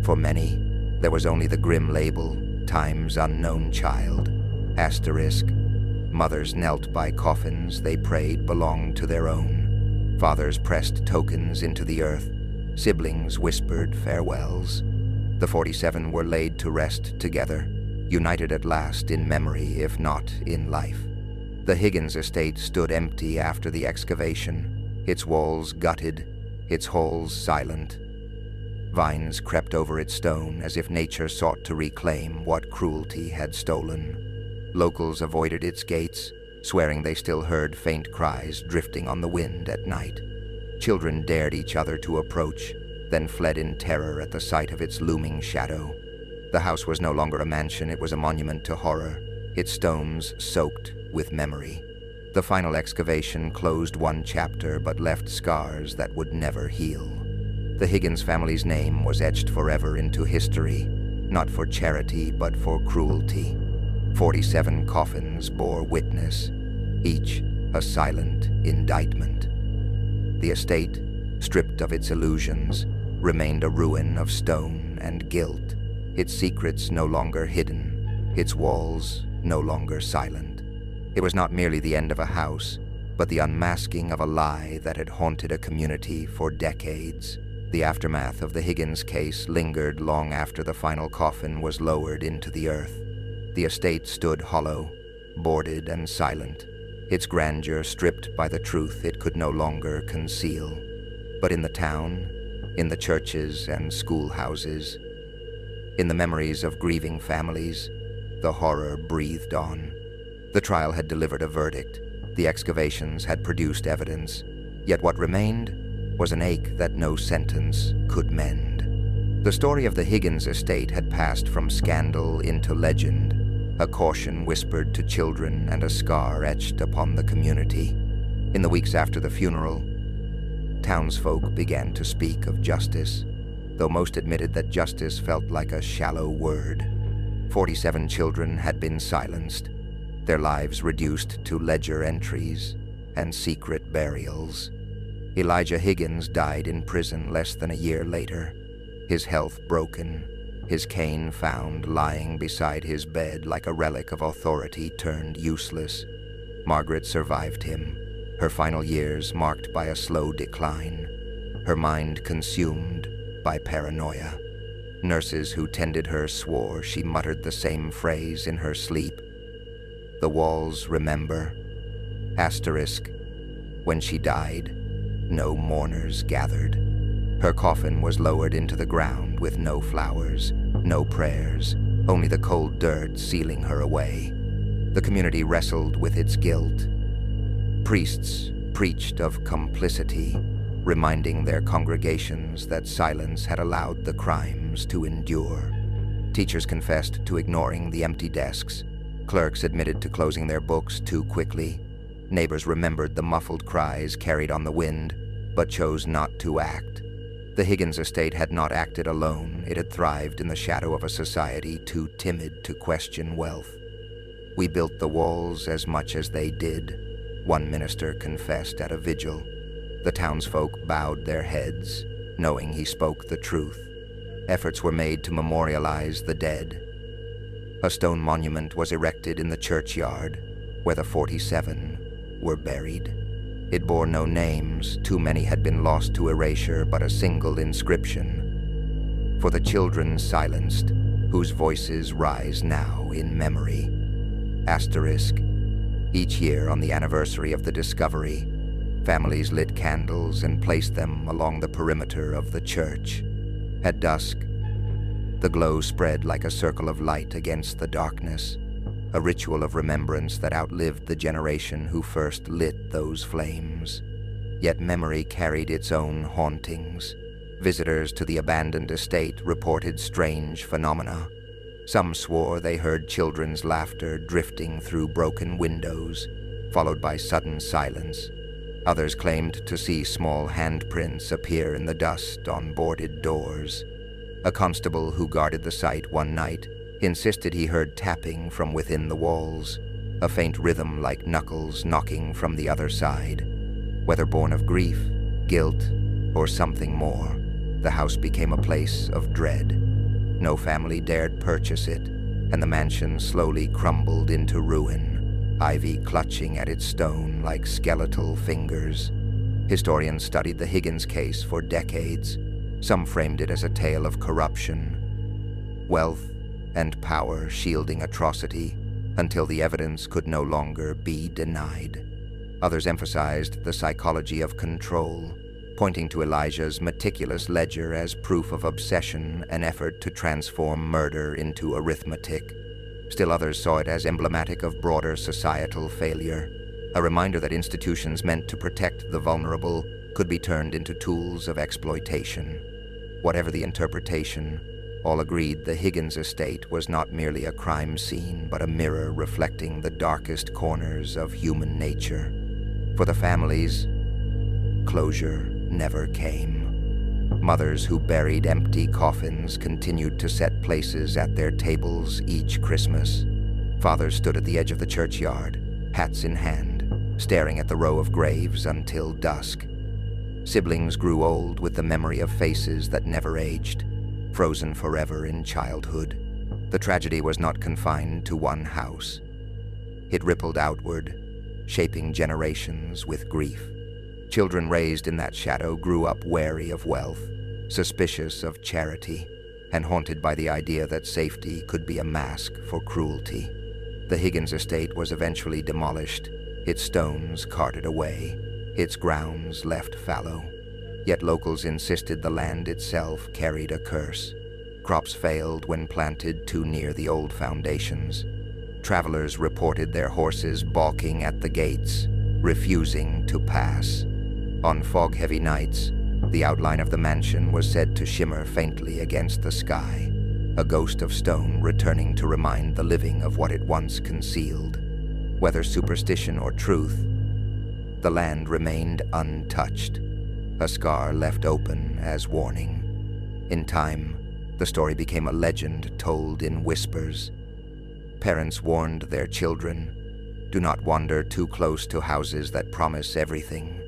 For many, there was only the grim label, Time's Unknown Child, ***. Mothers knelt by coffins they prayed belonged to their own. Fathers pressed tokens into the earth. Siblings whispered farewells. The 47 were laid to rest together, united at last in memory if not in life. The Higgins estate stood empty after the excavation, its walls gutted, its halls silent. Vines crept over its stone as if nature sought to reclaim what cruelty had stolen. Locals avoided its gates, swearing they still heard faint cries drifting on the wind at night. Children dared each other to approach, then fled in terror at the sight of its looming shadow. The house was no longer a mansion, it was a monument to horror, its stones soaked with memory. The final excavation closed one chapter but left scars that would never heal. The Higgins family's name was etched forever into history, not for charity but for cruelty. 47 coffins bore witness, each a silent indictment. The estate, stripped of its illusions, remained a ruin of stone and guilt, its secrets no longer hidden, its walls no longer silent. It was not merely the end of a house, but the unmasking of a lie that had haunted a community for decades. The aftermath of the Higgins case lingered long after the final coffin was lowered into the earth. The estate stood hollow, boarded and silent, its grandeur stripped by the truth it could no longer conceal. But in the town, in the churches and schoolhouses, in the memories of grieving families, the horror breathed on. The trial had delivered a verdict, the excavations had produced evidence, yet what remained was an ache that no sentence could mend. The story of the Higgins estate had passed from scandal into legend, a caution whispered to children and a scar etched upon the community. In the weeks after the funeral, townsfolk began to speak of justice, though most admitted that justice felt like a shallow word. 47 children had been silenced, their lives reduced to ledger entries and secret burials. Elijah Higgins died in prison less than a year later, his health broken, his cane found lying beside his bed like a relic of authority turned useless. Margaret survived him, her final years marked by a slow decline, her mind consumed by paranoia. Nurses who tended her swore she muttered the same phrase in her sleep. The walls remember. ***. When she died, no mourners gathered. Her coffin was lowered into the ground with no flowers, no prayers, only the cold dirt sealing her away. The community wrestled with its guilt. Priests preached of complicity, reminding their congregations that silence had allowed the crimes to endure. Teachers confessed to ignoring the empty desks. Clerks admitted to closing their books too quickly. Neighbors remembered the muffled cries carried on the wind, but chose not to act. The Higgins estate had not acted alone. It had thrived in the shadow of a society too timid to question wealth. "We built the walls as much as they did," one minister confessed at a vigil. The townsfolk bowed their heads, knowing he spoke the truth. Efforts were made to memorialize the dead. A stone monument was erected in the churchyard, where the 47 were buried. It bore no names, too many had been lost to erasure, but a single inscription. For the children silenced, whose voices rise now in memory. Asterisk. Each year on the anniversary of the discovery, families lit candles and placed them along the perimeter of the church. At dusk, the glow spread like a circle of light against the darkness, a ritual of remembrance that outlived the generation who first lit those flames. Yet memory carried its own hauntings. Visitors to the abandoned estate reported strange phenomena. Some swore they heard children's laughter drifting through broken windows, followed by sudden silence. Others claimed to see small handprints appear in the dust on boarded doors. A constable who guarded the site one night insisted he heard tapping from within the walls, a faint rhythm like knuckles knocking from the other side. Whether born of grief, guilt, or something more, the house became a place of dread. No family dared purchase it, and the mansion slowly crumbled into ruin, ivy clutching at its stone like skeletal fingers. Historians studied the Higgins case for decades. Some framed it as a tale of corruption, wealth, and power shielding atrocity until the evidence could no longer be denied. Others emphasized the psychology of control, pointing to Elijah's meticulous ledger as proof of obsession, an effort to transform murder into arithmetic. Still others saw it as emblematic of broader societal failure, a reminder that institutions meant to protect the vulnerable could be turned into tools of exploitation. Whatever the interpretation, all agreed the Higgins estate was not merely a crime scene, but a mirror reflecting the darkest corners of human nature. For the families, closure never came. Mothers who buried empty coffins continued to set places at their tables each Christmas. Fathers stood at the edge of the churchyard, hats in hand, staring at the row of graves until dusk. Siblings grew old with the memory of faces that never aged, frozen forever in childhood. The tragedy was not confined to one house. It rippled outward, shaping generations with grief. Children raised in that shadow grew up wary of wealth, suspicious of charity, and haunted by the idea that safety could be a mask for cruelty. The Higgins estate was eventually demolished, its stones carted away, its grounds left fallow. Yet locals insisted the land itself carried a curse. Crops failed when planted too near the old foundations. Travelers reported their horses balking at the gates, refusing to pass. On fog-heavy nights, the outline of the mansion was said to shimmer faintly against the sky, a ghost of stone returning to remind the living of what it once concealed. Whether superstition or truth, the land remained untouched, a scar left open as warning. In time, the story became a legend told in whispers. Parents warned their children, do not wander too close to houses that promise everything.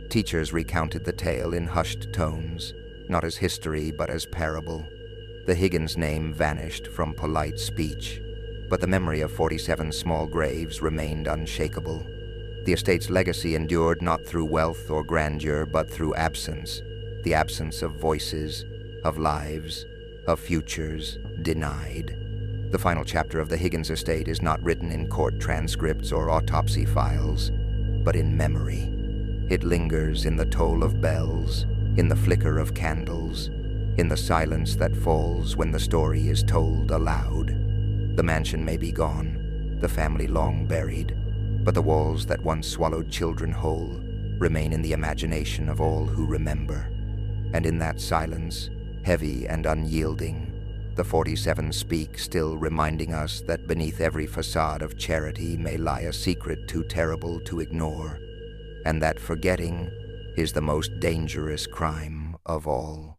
Teachers recounted the tale in hushed tones, not as history but as parable. The Higgins name vanished from polite speech, but the memory of 47 small graves remained unshakable. The estate's legacy endured not through wealth or grandeur, but through absence, the absence of voices, of lives, of futures denied. The final chapter of the Higgins estate is not written in court transcripts or autopsy files, but in memory. It lingers in the toll of bells, in the flicker of candles, in the silence that falls when the story is told aloud. The mansion may be gone, the family long buried, but the walls that once swallowed children whole remain in the imagination of all who remember. And in that silence, heavy and unyielding, the 47 speak, still reminding us that beneath every facade of charity may lie a secret too terrible to ignore, and that forgetting is the most dangerous crime of all.